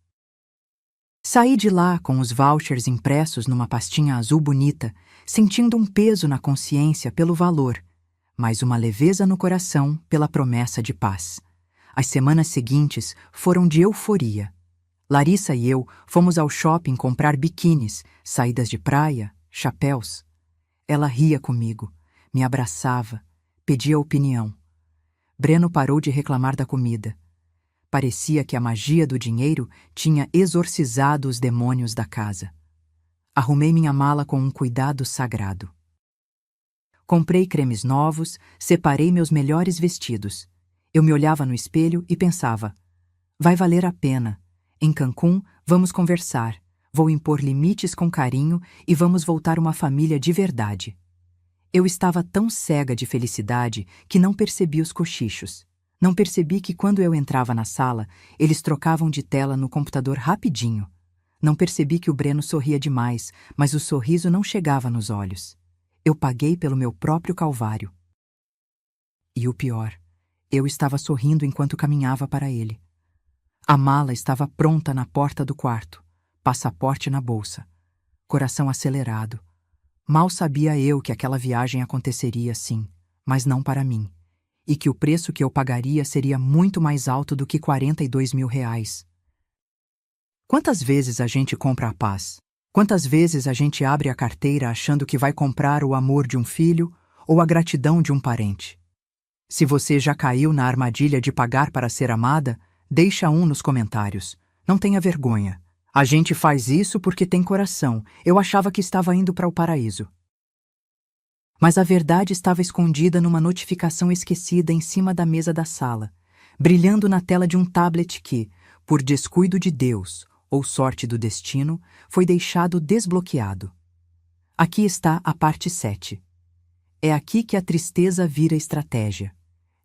Saí de lá com os vouchers impressos numa pastinha azul bonita, sentindo um peso na consciência pelo valor, mas uma leveza no coração pela promessa de paz. As semanas seguintes foram de euforia. Larissa e eu fomos ao shopping comprar biquínis, saídas de praia, chapéus. Ela ria comigo, me abraçava, pedia opinião. Breno parou de reclamar da comida. Parecia que a magia do dinheiro tinha exorcizado os demônios da casa. Arrumei minha mala com um cuidado sagrado. Comprei cremes novos, separei meus melhores vestidos. Eu me olhava no espelho e pensava: vai valer a pena. Em Cancún, vamos conversar, vou impor limites com carinho e vamos voltar uma família de verdade. Eu estava tão cega de felicidade que não percebi os cochichos. Não percebi que quando eu entrava na sala, eles trocavam de tela no computador rapidinho. Não percebi que o Breno sorria demais, mas o sorriso não chegava nos olhos. Eu paguei pelo meu próprio calvário. E o pior, eu estava sorrindo enquanto caminhava para ele. A mala estava pronta na porta do quarto, passaporte na bolsa, coração acelerado. Mal sabia eu que aquela viagem aconteceria sim, mas não para mim, e que o preço que eu pagaria seria muito mais alto do que 42 mil reais. Quantas vezes a gente compra a paz? Quantas vezes a gente abre a carteira achando que vai comprar o amor de um filho ou a gratidão de um parente? Se você já caiu na armadilha de pagar para ser amada, deixa um nos comentários. Não tenha vergonha. A gente faz isso porque tem coração. Eu achava que estava indo para o paraíso. Mas a verdade estava escondida numa notificação esquecida em cima da mesa da sala, brilhando na tela de um tablet que, por descuido de Deus ou sorte do destino, foi deixado desbloqueado. Aqui está a parte 7. É aqui que a tristeza vira estratégia.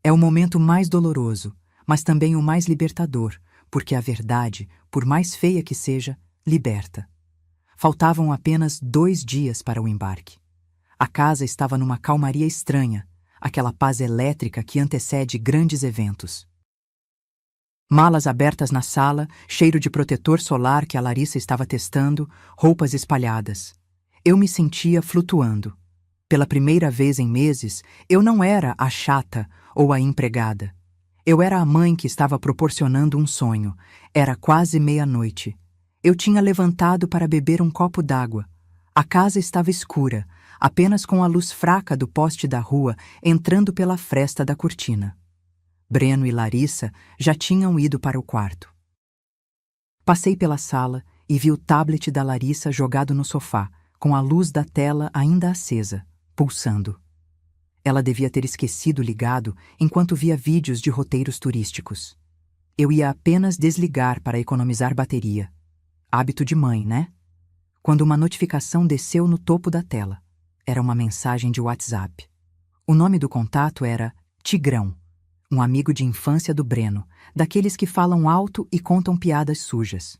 É o momento mais doloroso, mas também o mais libertador, porque a verdade, por mais feia que seja, liberta. Faltavam apenas 2 dias para o embarque. A casa estava numa calmaria estranha, aquela paz elétrica que antecede grandes eventos. Malas abertas na sala, cheiro de protetor solar que a Larissa estava testando, roupas espalhadas. Eu me sentia flutuando. Pela primeira vez em meses, eu não era a chata ou a empregada. Eu era a mãe que estava proporcionando um sonho. Era quase meia-noite. Eu tinha levantado para beber um copo d'água. A casa estava escura, apenas com a luz fraca do poste da rua entrando pela fresta da cortina. Breno e Larissa já tinham ido para o quarto. Passei pela sala e vi o tablet da Larissa jogado no sofá, com a luz da tela ainda acesa, pulsando. Ela devia ter esquecido ligado enquanto via vídeos de roteiros turísticos. Eu ia apenas desligar para economizar bateria. Hábito de mãe, né? Quando uma notificação desceu no topo da tela. Era uma mensagem de WhatsApp. O nome do contato era Tigrão, um amigo de infância do Breno, daqueles que falam alto e contam piadas sujas.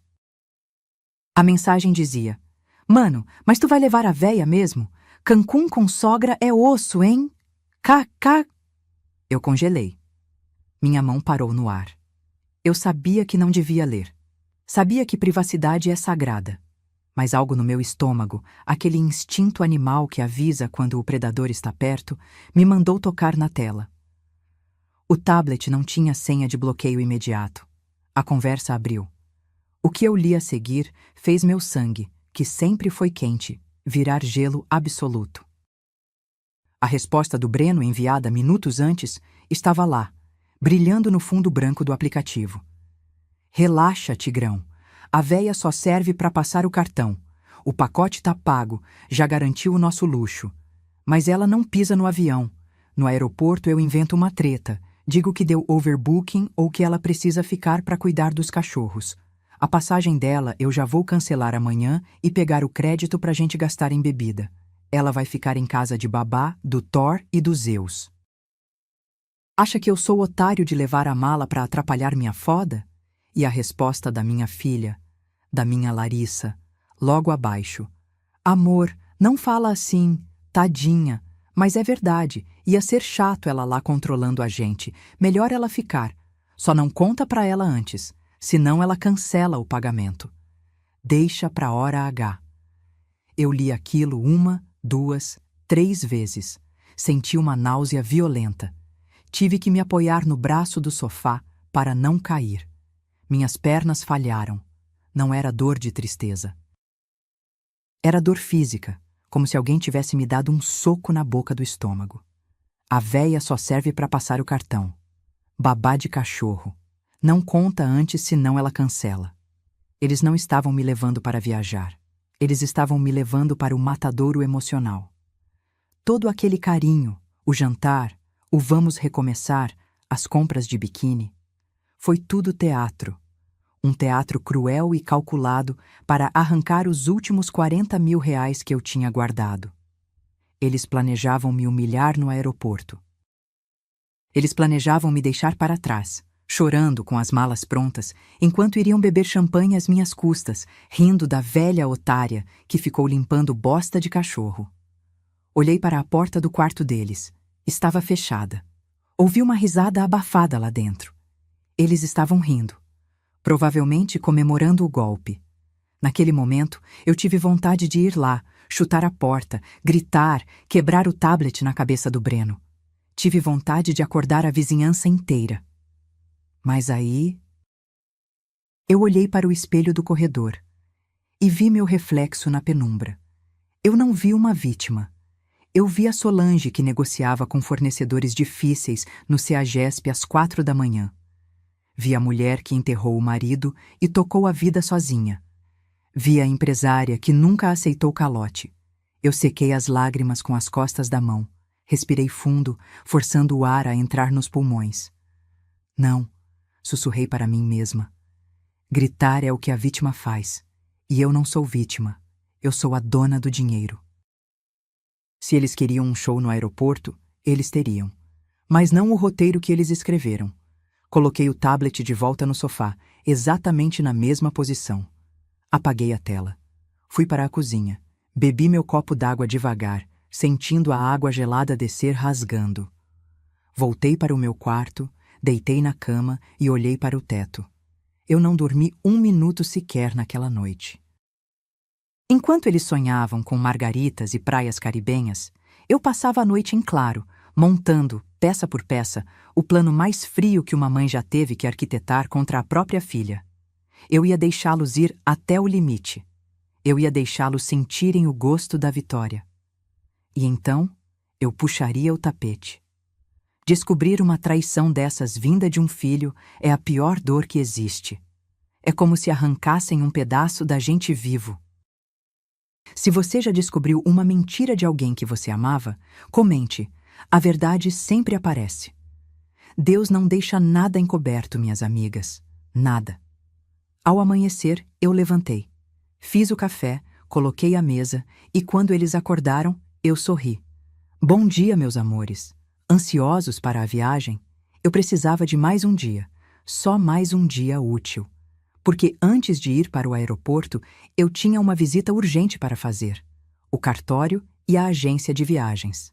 A mensagem dizia: Mano, mas tu vai levar a véia mesmo? Cancún com sogra é osso, hein? KK. Eu congelei. Minha mão parou no ar. Eu sabia que não devia ler. Sabia que privacidade é sagrada. Mas algo no meu estômago, aquele instinto animal que avisa quando o predador está perto, me mandou tocar na tela. O tablet não tinha senha de bloqueio imediato. A conversa abriu. O que eu li a seguir fez meu sangue, que sempre foi quente, virar gelo absoluto. A resposta do Breno, enviada minutos antes, estava lá, brilhando no fundo branco do aplicativo. Relaxa, Tigrão. A véia só serve para passar o cartão. O pacote tá pago, já garantiu o nosso luxo. Mas ela não pisa no avião. No aeroporto eu invento uma treta. Digo que deu overbooking ou que ela precisa ficar para cuidar dos cachorros. A passagem dela eu já vou cancelar amanhã e pegar o crédito pra gente gastar em bebida. Ela vai ficar em casa de babá, do Thor e do Zeus. Acha que eu sou otário de levar a mala para atrapalhar minha foda? E a resposta da minha filha, da minha Larissa, logo abaixo. Amor, não fala assim, tadinha. Mas é verdade, ia ser chato ela lá controlando a gente. Melhor ela ficar. Só não conta pra ela antes, senão ela cancela o pagamento. Deixa pra hora H. Eu li aquilo 1, 2, 3 vezes. Senti uma náusea violenta. Tive que me apoiar no braço do sofá para não cair. Minhas pernas falharam. Não era dor de tristeza. Era dor física, como se alguém tivesse me dado um soco na boca do estômago. A véia só serve para passar o cartão. Babá de cachorro. Não conta antes, senão ela cancela. Eles não estavam me levando para viajar. Eles estavam me levando para o matadouro emocional. Todo aquele carinho, o jantar, o vamos recomeçar, as compras de biquíni. Foi tudo teatro. Um teatro cruel e calculado para arrancar os últimos 40 mil reais que eu tinha guardado. Eles planejavam me humilhar no aeroporto. Eles planejavam me deixar para trás, chorando com as malas prontas, enquanto iriam beber champanhe às minhas custas, rindo da velha otária que ficou limpando bosta de cachorro. Olhei para a porta do quarto deles. Estava fechada. Ouvi uma risada abafada lá dentro. Eles estavam rindo. Provavelmente comemorando o golpe. Naquele momento, eu tive vontade de ir lá, chutar a porta, gritar, quebrar o tablet na cabeça do Breno. Tive vontade de acordar a vizinhança inteira. Mas aí... Eu olhei para o espelho do corredor e vi meu reflexo na penumbra. Eu não vi uma vítima. Eu vi a Solange que negociava com fornecedores difíceis no CEAGESP às 4 da manhã. Vi a mulher que enterrou o marido e tocou a vida sozinha. Vi a empresária que nunca aceitou calote. Eu sequei as lágrimas com as costas da mão. Respirei fundo, forçando o ar a entrar nos pulmões. Não, sussurrei para mim mesma. Gritar é o que a vítima faz. E eu não sou vítima. Eu sou a dona do dinheiro. Se eles queriam um show no aeroporto, eles teriam. Mas não o roteiro que eles escreveram. Coloquei o tablet de volta no sofá, exatamente na mesma posição. Apaguei a tela. Fui para a cozinha. Bebi meu copo d'água devagar, sentindo a água gelada descer rasgando. Voltei para o meu quarto, deitei na cama e olhei para o teto. Eu não dormi 1 minuto sequer naquela noite. Enquanto eles sonhavam com margaritas e praias caribenhas, eu passava a noite em claro, montando, peça por peça, o plano mais frio que uma mãe já teve que arquitetar contra a própria filha. Eu ia deixá-los ir até o limite. Eu ia deixá-los sentirem o gosto da vitória. E então, eu puxaria o tapete. Descobrir uma traição dessas vinda de um filho é a pior dor que existe. É como se arrancassem um pedaço da gente vivo. Se você já descobriu uma mentira de alguém que você amava, comente. A verdade sempre aparece. Deus não deixa nada encoberto, minhas amigas. Nada. Ao amanhecer, eu levantei. Fiz o café, coloquei a mesa e quando eles acordaram, eu sorri. Bom dia, meus amores. Ansiosos para a viagem? Eu precisava de mais um dia. Só mais um dia útil. Porque antes de ir para o aeroporto, eu tinha uma visita urgente para fazer. O cartório e a agência de viagens.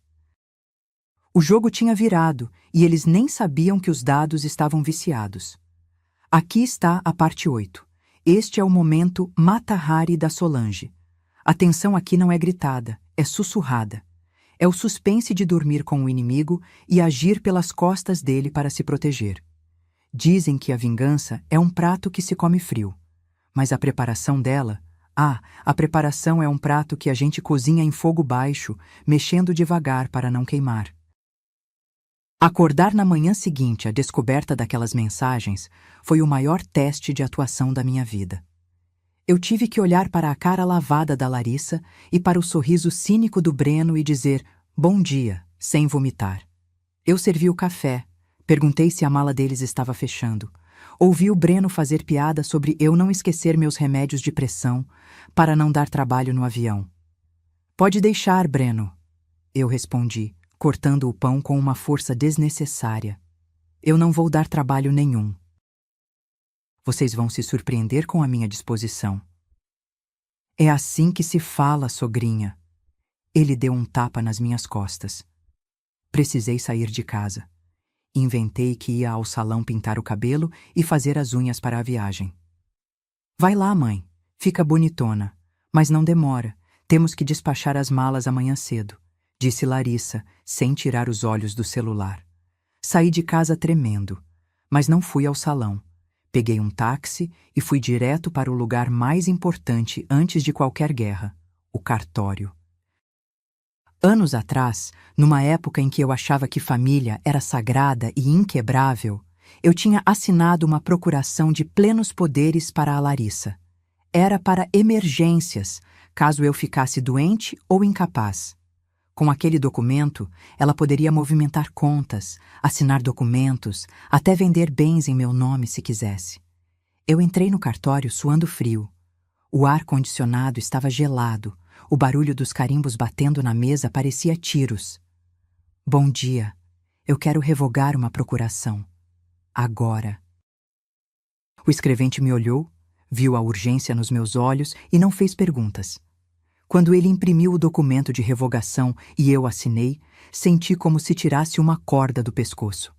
O jogo tinha virado e eles nem sabiam que os dados estavam viciados. Aqui está a parte 8. Este é o momento Mata-Hari da Solange. A tensão aqui não é gritada, é sussurrada. É o suspense de dormir com o inimigo e agir pelas costas dele para se proteger. Dizem que a vingança é um prato que se come frio. Mas a preparação dela... a preparação é um prato que a gente cozinha em fogo baixo, mexendo devagar para não queimar. Acordar na manhã seguinte à descoberta daquelas mensagens foi o maior teste de atuação da minha vida. Eu tive que olhar para a cara lavada da Larissa e para o sorriso cínico do Breno e dizer bom dia, sem vomitar. Eu servi o café, perguntei se a mala deles estava fechando. Ouvi o Breno fazer piada sobre eu não esquecer meus remédios de pressão para não dar trabalho no avião. Pode deixar, Breno, eu respondi, cortando o pão com uma força desnecessária. Eu não vou dar trabalho nenhum. Vocês vão se surpreender com a minha disposição. É assim que se fala, sogrinha. Ele deu um tapa nas minhas costas. Precisei sair de casa. Inventei que ia ao salão pintar o cabelo e fazer as unhas para a viagem. Vai lá, mãe. Fica bonitona. Mas não demora. Temos que despachar as malas amanhã cedo, disse Larissa, sem tirar os olhos do celular. Saí de casa tremendo, mas não fui ao salão. Peguei um táxi e fui direto para o lugar mais importante antes de qualquer guerra, o cartório. Anos atrás, numa época em que eu achava que família era sagrada e inquebrável, eu tinha assinado uma procuração de plenos poderes para a Larissa. Era para emergências, caso eu ficasse doente ou incapaz. Com aquele documento, ela poderia movimentar contas, assinar documentos, até vender bens em meu nome se quisesse. Eu entrei no cartório suando frio. O ar-condicionado estava gelado, o barulho dos carimbos batendo na mesa parecia tiros. Bom dia. Eu quero revogar uma procuração. Agora. O escrevente me olhou, viu a urgência nos meus olhos e não fez perguntas. Quando ele imprimiu o documento de revogação e eu assinei, senti como se tirasse uma corda do pescoço.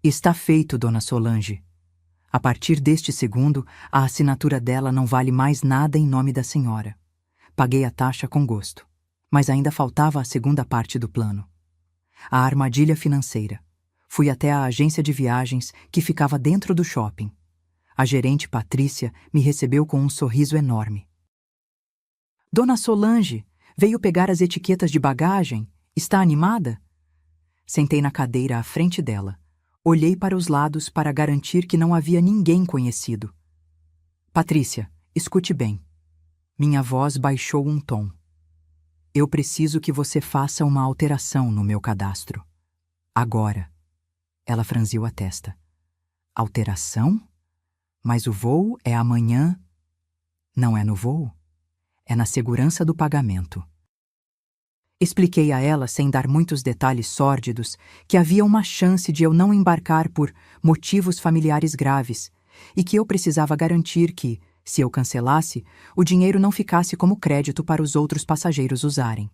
Está feito, dona Solange. A partir deste segundo, a assinatura dela não vale mais nada em nome da senhora. Paguei a taxa com gosto, mas ainda faltava a segunda parte do plano. A armadilha financeira. Fui até a agência de viagens que ficava dentro do shopping. A gerente Patrícia me recebeu com um sorriso enorme. Dona Solange, veio pegar as etiquetas de bagagem? Está animada? Sentei na cadeira à frente dela. Olhei para os lados para garantir que não havia ninguém conhecido. Patrícia, escute bem. Minha voz baixou um tom. Eu preciso que você faça uma alteração no meu cadastro. Agora. Ela franziu a testa. Alteração? Mas o voo é amanhã. Não é no voo? É na segurança do pagamento. Expliquei a ela, sem dar muitos detalhes sórdidos, que havia uma chance de eu não embarcar por motivos familiares graves e que eu precisava garantir que, se eu cancelasse, o dinheiro não ficasse como crédito para os outros passageiros usarem.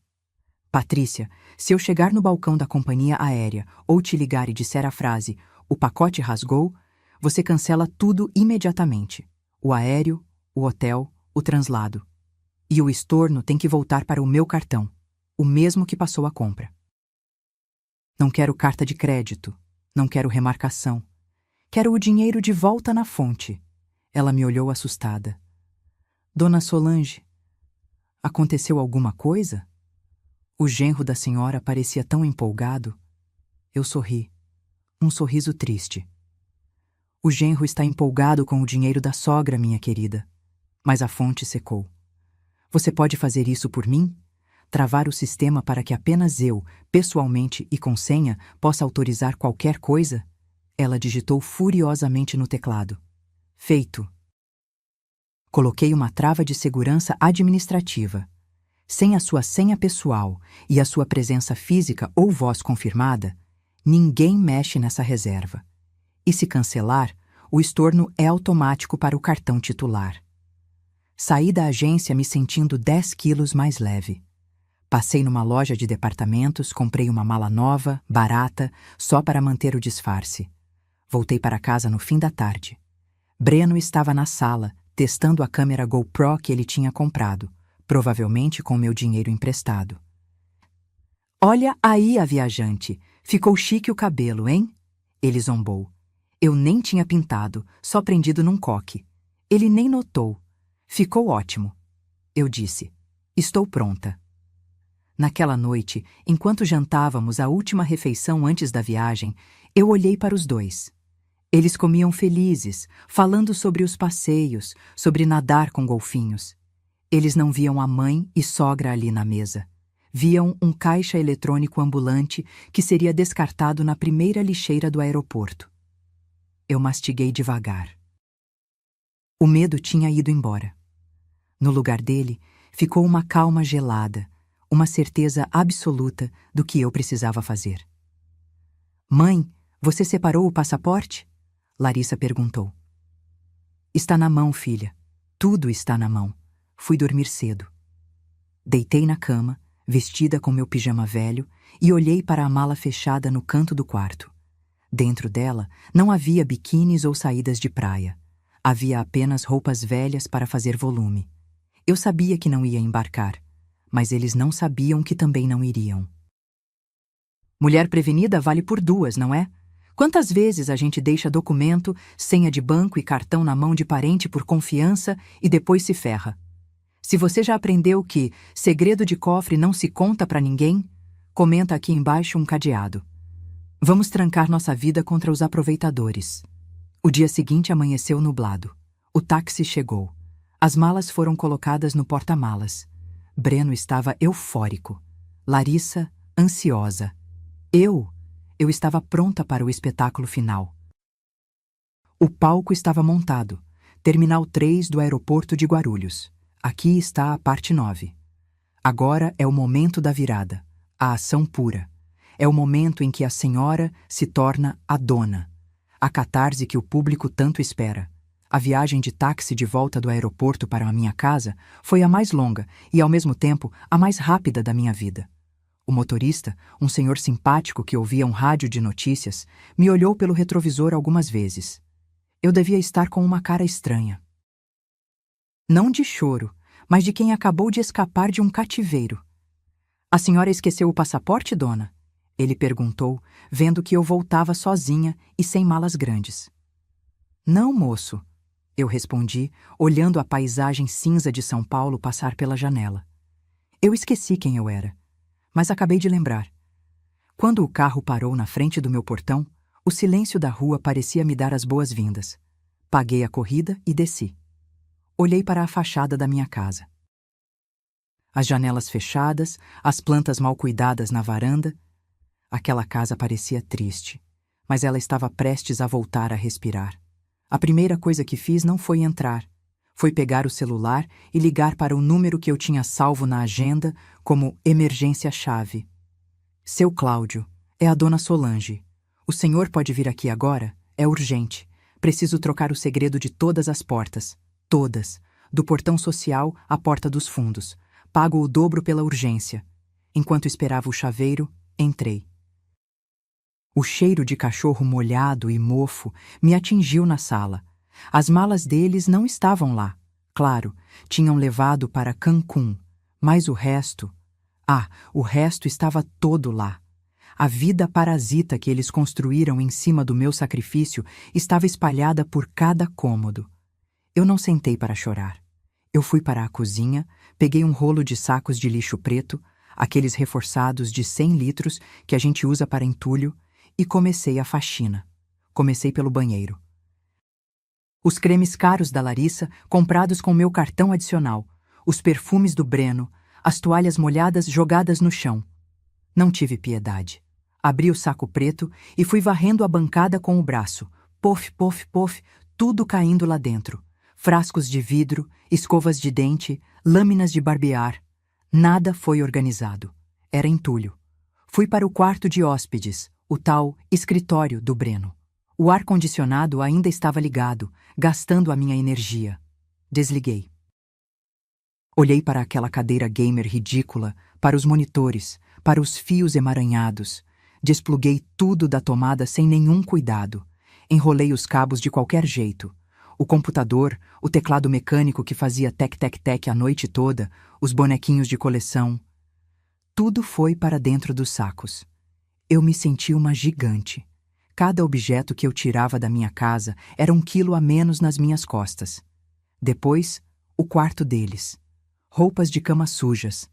Patrícia, se eu chegar no balcão da companhia aérea ou te ligar e disser a frase "o pacote rasgou", você cancela tudo imediatamente. O aéreo, o hotel, o translado. E o estorno tem que voltar para o meu cartão, o mesmo que passou a compra. Não quero carta de crédito, não quero remarcação. Quero o dinheiro de volta na fonte. Ela me olhou assustada. Dona Solange, aconteceu alguma coisa? O genro da senhora parecia tão empolgado. Eu sorri, um sorriso triste. O genro está empolgado com o dinheiro da sogra, minha querida. Mas a fonte secou. Você pode fazer isso por mim? Travar o sistema para que apenas eu, pessoalmente e com senha, possa autorizar qualquer coisa? Ela digitou furiosamente no teclado. Feito. Coloquei uma trava de segurança administrativa. Sem a sua senha pessoal e a sua presença física ou voz confirmada, ninguém mexe nessa reserva. E se cancelar, o estorno é automático para o cartão titular. Saí da agência me sentindo 10 quilos mais leve. Passei numa loja de departamentos, comprei uma mala nova, barata, só para manter o disfarce. Voltei para casa no fim da tarde. Breno estava na sala, testando a câmera GoPro que ele tinha comprado, provavelmente com meu dinheiro emprestado. Olha aí a viajante, ficou chique o cabelo, hein? Ele zombou. Eu nem tinha pintado, só prendido num coque. Ele nem notou. Ficou ótimo. Eu disse, estou pronta. Naquela noite, enquanto jantávamos a última refeição antes da viagem, eu olhei para os dois. Eles comiam felizes, falando sobre os passeios, sobre nadar com golfinhos. Eles não viam a mãe e sogra ali na mesa. Viam um caixa eletrônico ambulante que seria descartado na primeira lixeira do aeroporto. Eu mastiguei devagar. O medo tinha ido embora. No lugar dele, ficou uma calma gelada, uma certeza absoluta do que eu precisava fazer. Mãe, você separou o passaporte? Larissa perguntou. Está na mão, filha. Tudo está na mão. Fui dormir cedo. Deitei na cama, vestida com meu pijama velho, e olhei para a mala fechada no canto do quarto. Dentro dela não havia biquínis ou saídas de praia. Havia apenas roupas velhas para fazer volume. Eu sabia que não ia embarcar, mas eles não sabiam que também não iriam. Mulher prevenida vale por duas, não é? Quantas vezes a gente deixa documento, senha de banco e cartão na mão de parente por confiança e depois se ferra? Se você já aprendeu que segredo de cofre não se conta para ninguém, comenta aqui embaixo um cadeado. Vamos trancar nossa vida contra os aproveitadores. O dia seguinte amanheceu nublado. O táxi chegou. As malas foram colocadas no porta-malas. Breno estava eufórico. Larissa, ansiosa. Eu estava pronta para o espetáculo final. O palco estava montado. Terminal 3 do aeroporto de Guarulhos. Aqui está a parte 9. Agora é o momento da virada, a ação pura. É o momento em que a senhora se torna a dona. A catarse que o público tanto espera. A viagem de táxi de volta do aeroporto para a minha casa foi a mais longa e, ao mesmo tempo, a mais rápida da minha vida. O motorista, um senhor simpático que ouvia um rádio de notícias, me olhou pelo retrovisor algumas vezes. Eu devia estar com uma cara estranha. Não de choro, mas de quem acabou de escapar de um cativeiro. A senhora esqueceu o passaporte, dona? Ele perguntou, vendo que eu voltava sozinha e sem malas grandes. Não, moço, eu respondi, olhando a paisagem cinza de São Paulo passar pela janela. Eu esqueci quem eu era, mas acabei de lembrar. Quando o carro parou na frente do meu portão, o silêncio da rua parecia me dar as boas-vindas. Paguei a corrida e desci. Olhei para a fachada da minha casa. As janelas fechadas, as plantas mal cuidadas na varanda. Aquela casa parecia triste, mas ela estava prestes a voltar a respirar. A primeira coisa que fiz não foi entrar. Foi pegar o celular e ligar para o número que eu tinha salvo na agenda como emergência-chave. Seu Cláudio, é a dona Solange. O senhor pode vir aqui agora? É urgente. Preciso trocar o segredo de todas as portas. Todas. Do portão social à porta dos fundos. Pago o dobro pela urgência. Enquanto esperava o chaveiro, entrei. O cheiro de cachorro molhado e mofo me atingiu na sala. As malas deles não estavam lá. Claro, tinham levado para Cancún, mas o resto... o resto estava todo lá. A vida parasita que eles construíram em cima do meu sacrifício estava espalhada por cada cômodo. Eu não sentei para chorar. Eu fui para a cozinha, peguei um rolo de sacos de lixo preto, aqueles reforçados de 100 litros que a gente usa para entulho, e comecei a faxina. Comecei pelo banheiro. Os cremes caros da Larissa, comprados com meu cartão adicional, os perfumes do Breno, as toalhas molhadas jogadas no chão. Não tive piedade. Abri o saco preto e fui varrendo a bancada com o braço. Pof, pof, pof, tudo caindo lá dentro. Frascos de vidro, escovas de dente, lâminas de barbear. Nada foi organizado. Era entulho. Fui para o quarto de hóspedes, o tal escritório do Breno. O ar-condicionado ainda estava ligado, gastando a minha energia. Desliguei. Olhei para aquela cadeira gamer ridícula, para os monitores, para os fios emaranhados. Despluguei tudo da tomada sem nenhum cuidado. Enrolei os cabos de qualquer jeito. O computador, o teclado mecânico que fazia tec-tec-tec a noite toda, os bonequinhos de coleção. Tudo foi para dentro dos sacos. Eu me senti uma gigante. Cada objeto que eu tirava da minha casa era 1 quilo a menos nas minhas costas. Depois, o quarto deles. Roupas de cama sujas,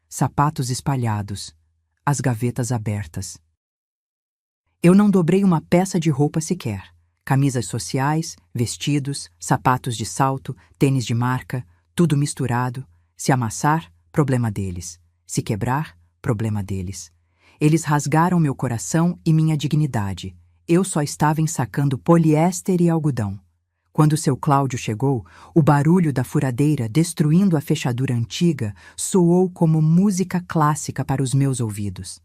sapatos espalhados, as gavetas abertas. Eu não dobrei uma peça de roupa sequer. Camisas sociais, vestidos, sapatos de salto, tênis de marca, tudo misturado. Se amassar, problema deles. Se quebrar, problema deles. Eles rasgaram meu coração e minha dignidade. Eu só estava ensacando poliéster e algodão. Quando seu Cláudio chegou, o barulho da furadeira destruindo a fechadura antiga soou como música clássica para os meus ouvidos.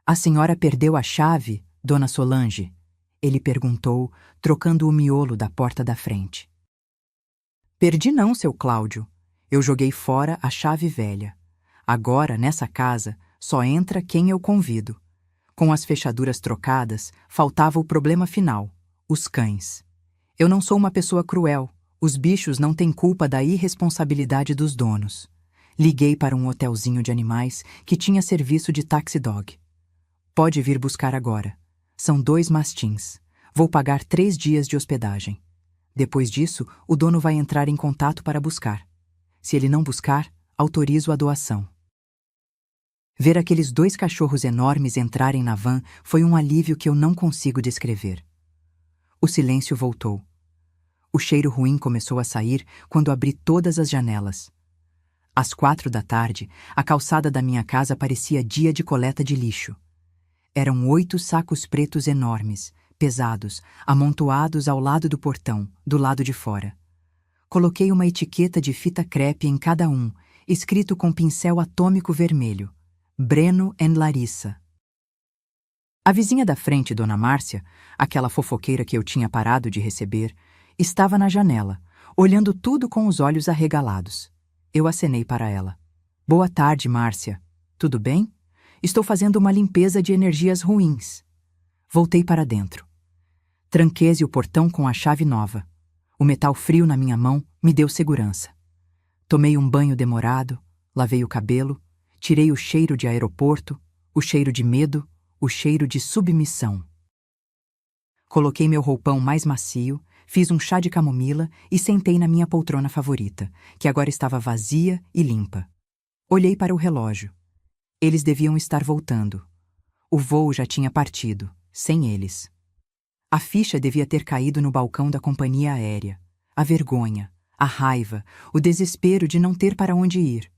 A senhora perdeu a chave, dona Solange? Ele perguntou, trocando o miolo da porta da frente. Perdi não, seu Cláudio. Eu joguei fora a chave velha. Agora, nessa casa, só entra quem eu convido. Com as fechaduras trocadas, faltava o problema final: os cães. Eu não sou uma pessoa cruel. Os bichos não têm culpa da irresponsabilidade dos donos. Liguei para um hotelzinho de animais que tinha serviço de taxi dog. Pode vir buscar agora. São 2 mastins. Vou pagar 3 dias de hospedagem. Depois disso, o dono vai entrar em contato para buscar. Se ele não buscar, autorizo a doação. Ver aqueles 2 cachorros enormes entrarem na van foi um alívio que eu não consigo descrever. O silêncio voltou. O cheiro ruim começou a sair quando abri todas as janelas. Às 4 da tarde, a calçada da minha casa parecia dia de coleta de lixo. Eram 8 sacos pretos enormes, pesados, amontoados ao lado do portão, do lado de fora. Coloquei uma etiqueta de fita crepe em cada um, escrito com pincel atômico vermelho: Breno e Larissa. A vizinha da frente, Dona Márcia, aquela fofoqueira que eu tinha parado de receber, estava na janela, olhando tudo com os olhos arregalados. Eu acenei para ela. Boa tarde, Márcia. Tudo bem? Estou fazendo uma limpeza de energias ruins. Voltei para dentro. Tranquei o portão com a chave nova. O metal frio na minha mão me deu segurança. Tomei um banho demorado, lavei o cabelo, tirei o cheiro de aeroporto, o cheiro de medo, o cheiro de submissão. Coloquei meu roupão mais macio, fiz um chá de camomila e sentei na minha poltrona favorita, que agora estava vazia e limpa. Olhei para o relógio. Eles deviam estar voltando. O voo já tinha partido, sem eles. A ficha devia ter caído no balcão da companhia aérea. A vergonha, a raiva, o desespero de não ter para onde ir.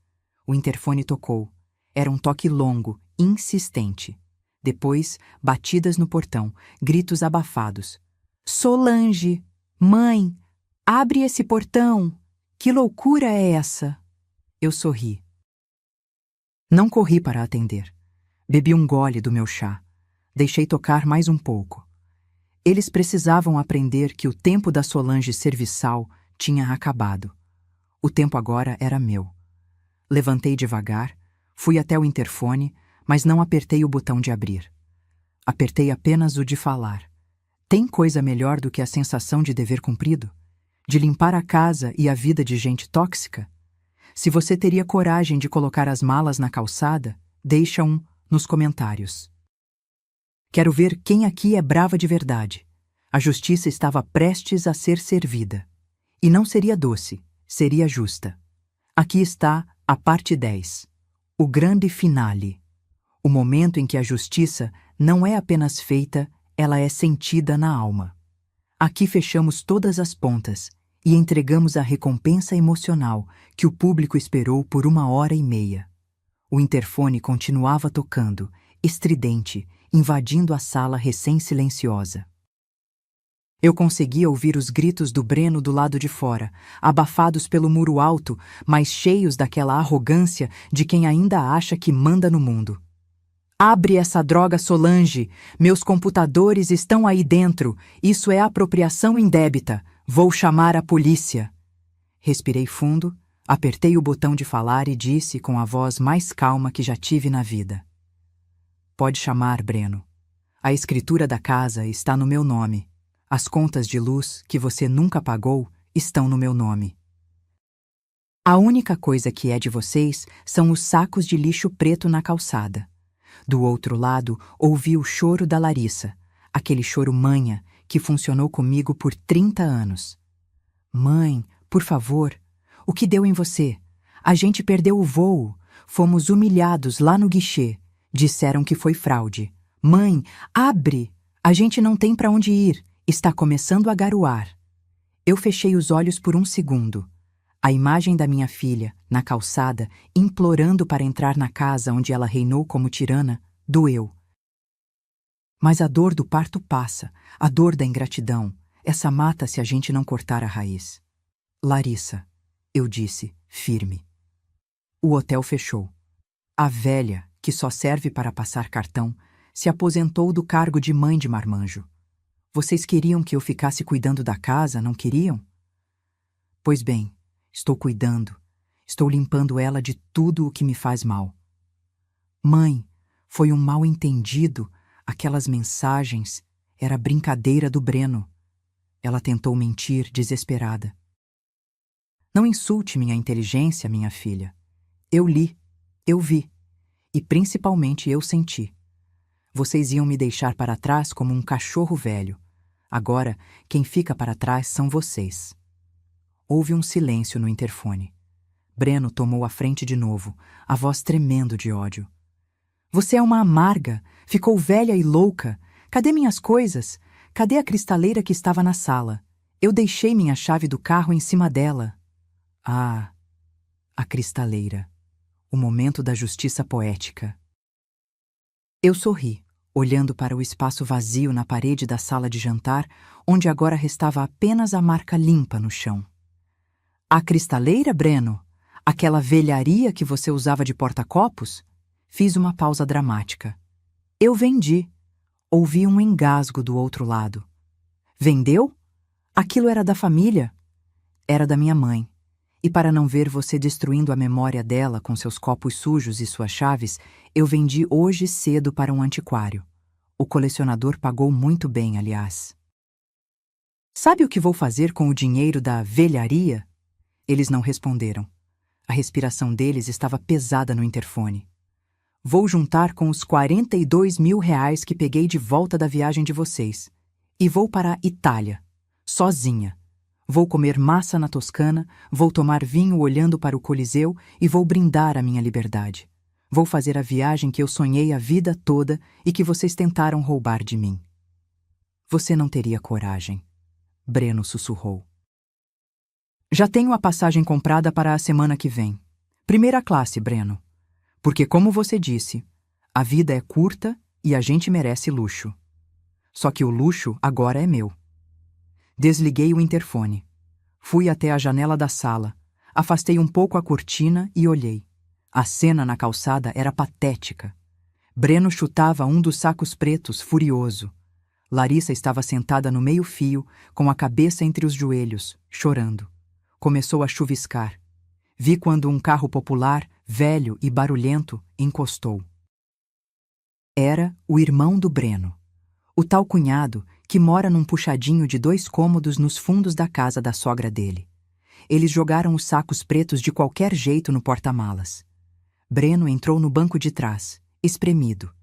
O interfone tocou. Era um toque longo, insistente. Depois, batidas no portão, gritos abafados. Solange! Mãe! Abre esse portão! Que loucura é essa? Eu sorri. Não corri para atender. Bebi um gole do meu chá. Deixei tocar mais um pouco. Eles precisavam aprender que o tempo da Solange serviçal tinha acabado. O tempo agora era meu. Levantei devagar, fui até o interfone, mas não apertei o botão de abrir. Apertei apenas o de falar. Tem coisa melhor do que a sensação de dever cumprido? De limpar a casa e a vida de gente tóxica? Se você teria coragem de colocar as malas na calçada, deixa um nos comentários. Quero ver quem aqui é brava de verdade. A justiça estava prestes a ser servida. E não seria doce, seria justa. Aqui está a parte 10. O grande finale. O momento em que a justiça não é apenas feita, ela é sentida na alma. Aqui fechamos todas as pontas e entregamos a recompensa emocional que o público esperou por 1h30. O interfone continuava tocando, estridente, invadindo a sala recém-silenciosa. Eu conseguia ouvir os gritos do Breno do lado de fora, abafados pelo muro alto, mas cheios daquela arrogância de quem ainda acha que manda no mundo. Abre essa droga, Solange! Meus computadores estão aí dentro! Isso é apropriação indébita! Vou chamar a polícia! Respirei fundo, apertei o botão de falar e disse com a voz mais calma que já tive na vida. Pode chamar, Breno. A escritura da casa está no meu nome. As contas de luz, que você nunca pagou, estão no meu nome. A única coisa que é de vocês são os sacos de lixo preto na calçada. Do outro lado, ouvi o choro da Larissa, aquele choro manha que funcionou comigo por 30 anos. Mãe, por favor, o que deu em você? A gente perdeu o voo. Fomos humilhados lá no guichê. Disseram que foi fraude. Mãe, abre! A gente não tem para onde ir. Está começando a garoar. Eu fechei os olhos por um segundo. A imagem da minha filha, na calçada, implorando para entrar na casa onde ela reinou como tirana, doeu. Mas a dor do parto passa, a dor da ingratidão, essa mata se a gente não cortar a raiz. Larissa, eu disse, firme. O hotel fechou. A velha, que só serve para passar cartão, se aposentou do cargo de mãe de marmanjo. Vocês queriam que eu ficasse cuidando da casa, não queriam? Pois bem, estou cuidando. Estou limpando ela de tudo o que me faz mal. Mãe, foi um mal-entendido. Aquelas mensagens. Era brincadeira do Breno. Ela tentou mentir, desesperada. Não insulte minha inteligência, minha filha. Eu li, eu vi, e principalmente eu senti. Vocês iam me deixar para trás como um cachorro velho. Agora, quem fica para trás são vocês. Houve um silêncio no interfone. Breno tomou a frente de novo, a voz tremendo de ódio. Você é uma amarga, ficou velha e louca. Cadê minhas coisas? Cadê a cristaleira que estava na sala? Eu deixei minha chave do carro em cima dela. Ah, a cristaleira. O momento da justiça poética. Eu sorri, olhando para o espaço vazio na parede da sala de jantar, onde agora restava apenas a marca limpa no chão. A cristaleira, Breno? Aquela velharia que você usava de porta-copos? Fiz uma pausa dramática. Eu vendi. Ouvi um engasgo do outro lado. Vendeu? Aquilo era da família. Era da minha mãe. E para não ver você destruindo a memória dela com seus copos sujos e suas chaves, eu vendi hoje cedo para um antiquário. O colecionador pagou muito bem, aliás. Sabe o que vou fazer com o dinheiro da velharia? Eles não responderam. A respiração deles estava pesada no interfone. Vou juntar com os 42 mil reais que peguei de volta da viagem de vocês. E vou para a Itália, sozinha. Vou comer massa na Toscana, vou tomar vinho olhando para o Coliseu e vou brindar a minha liberdade. Vou fazer a viagem que eu sonhei a vida toda e que vocês tentaram roubar de mim. Você não teria coragem, Breno sussurrou. Já tenho a passagem comprada para a semana que vem. Primeira classe, Breno. Porque, como você disse, a vida é curta e a gente merece luxo. Só que o luxo agora é meu. Desliguei o interfone. Fui até a janela da sala, afastei um pouco a cortina e olhei. A cena na calçada era patética. Breno chutava um dos sacos pretos, furioso. Larissa estava sentada no meio-fio, com a cabeça entre os joelhos, chorando. Começou a chuviscar. Vi quando um carro popular, velho e barulhento, encostou. Era o irmão do Breno. O tal cunhado que mora num puxadinho de 2 cômodos nos fundos da casa da sogra dele. Eles jogaram os sacos pretos de qualquer jeito no porta-malas. Breno entrou no banco de trás, espremido.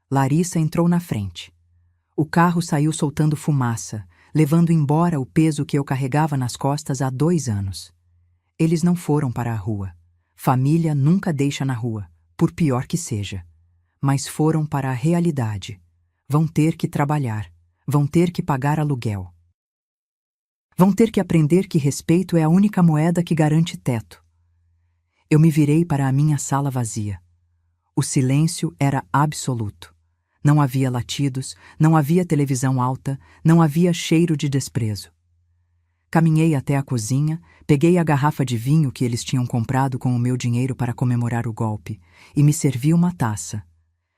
Larissa entrou na frente. O carro saiu soltando fumaça, levando embora o peso que eu carregava nas costas há 2 anos. Eles não foram para a rua. Família nunca deixa na rua, por pior que seja. Mas foram para a realidade. Vão ter que trabalhar. Vão ter que pagar aluguel. Vão ter que aprender que respeito é a única moeda que garante teto. Eu me virei para a minha sala vazia. O silêncio era absoluto. Não havia latidos, não havia televisão alta, não havia cheiro de desprezo. Caminhei até a cozinha, peguei a garrafa de vinho que eles tinham comprado com o meu dinheiro para comemorar o golpe e me servi uma taça.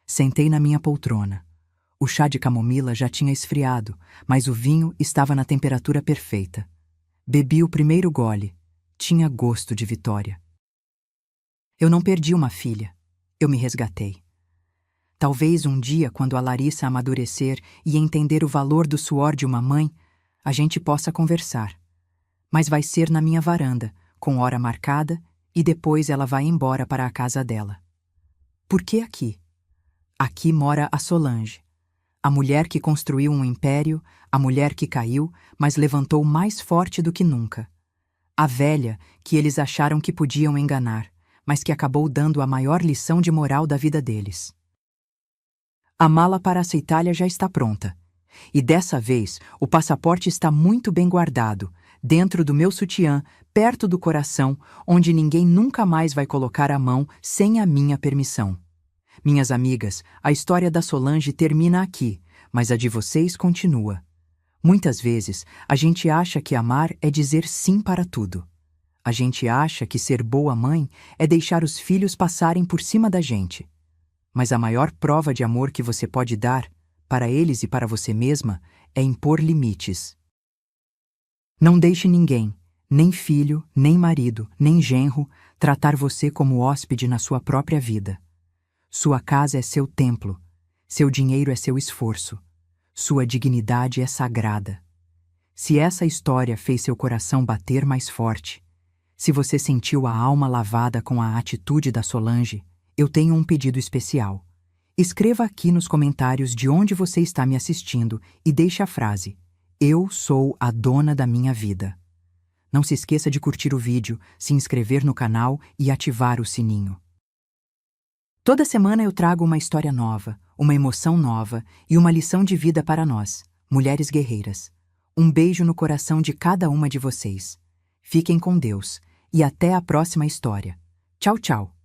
Sentei na minha poltrona. O chá de camomila já tinha esfriado, mas o vinho estava na temperatura perfeita. Bebi o primeiro gole. Tinha gosto de vitória. Eu não perdi uma filha. Eu me resgatei. Talvez um dia, quando a Larissa amadurecer e entender o valor do suor de uma mãe, a gente possa conversar. Mas vai ser na minha varanda, com hora marcada, e depois ela vai embora para a casa dela. Por que aqui? Aqui mora a Solange. A mulher que construiu um império, a mulher que caiu, mas levantou mais forte do que nunca. A velha que eles acharam que podiam enganar, mas que acabou dando a maior lição de moral da vida deles. A mala para essa Itália já está pronta. E dessa vez, o passaporte está muito bem guardado, dentro do meu sutiã, perto do coração, onde ninguém nunca mais vai colocar a mão sem a minha permissão. Minhas amigas, a história da Solange termina aqui, mas a de vocês continua. Muitas vezes, a gente acha que amar é dizer sim para tudo. A gente acha que ser boa mãe é deixar os filhos passarem por cima da gente. Mas a maior prova de amor que você pode dar, para eles e para você mesma, é impor limites. Não deixe ninguém, Nem filho, nem marido, nem genro tratar você como hóspede na sua própria vida. Sua casa é seu templo, seu dinheiro é seu esforço, sua dignidade é sagrada. Se essa história fez seu coração bater mais forte, se você sentiu a alma lavada com a atitude da Solange, eu tenho um pedido especial. Escreva aqui nos comentários de onde você está me assistindo e deixe a frase: "Eu sou a dona da minha vida". Não se esqueça de curtir o vídeo, se inscrever no canal e ativar o sininho. Toda semana eu trago uma história nova, uma emoção nova e uma lição de vida para nós, mulheres guerreiras. Um beijo no coração de cada uma de vocês. Fiquem com Deus e até a próxima história. Tchau, tchau.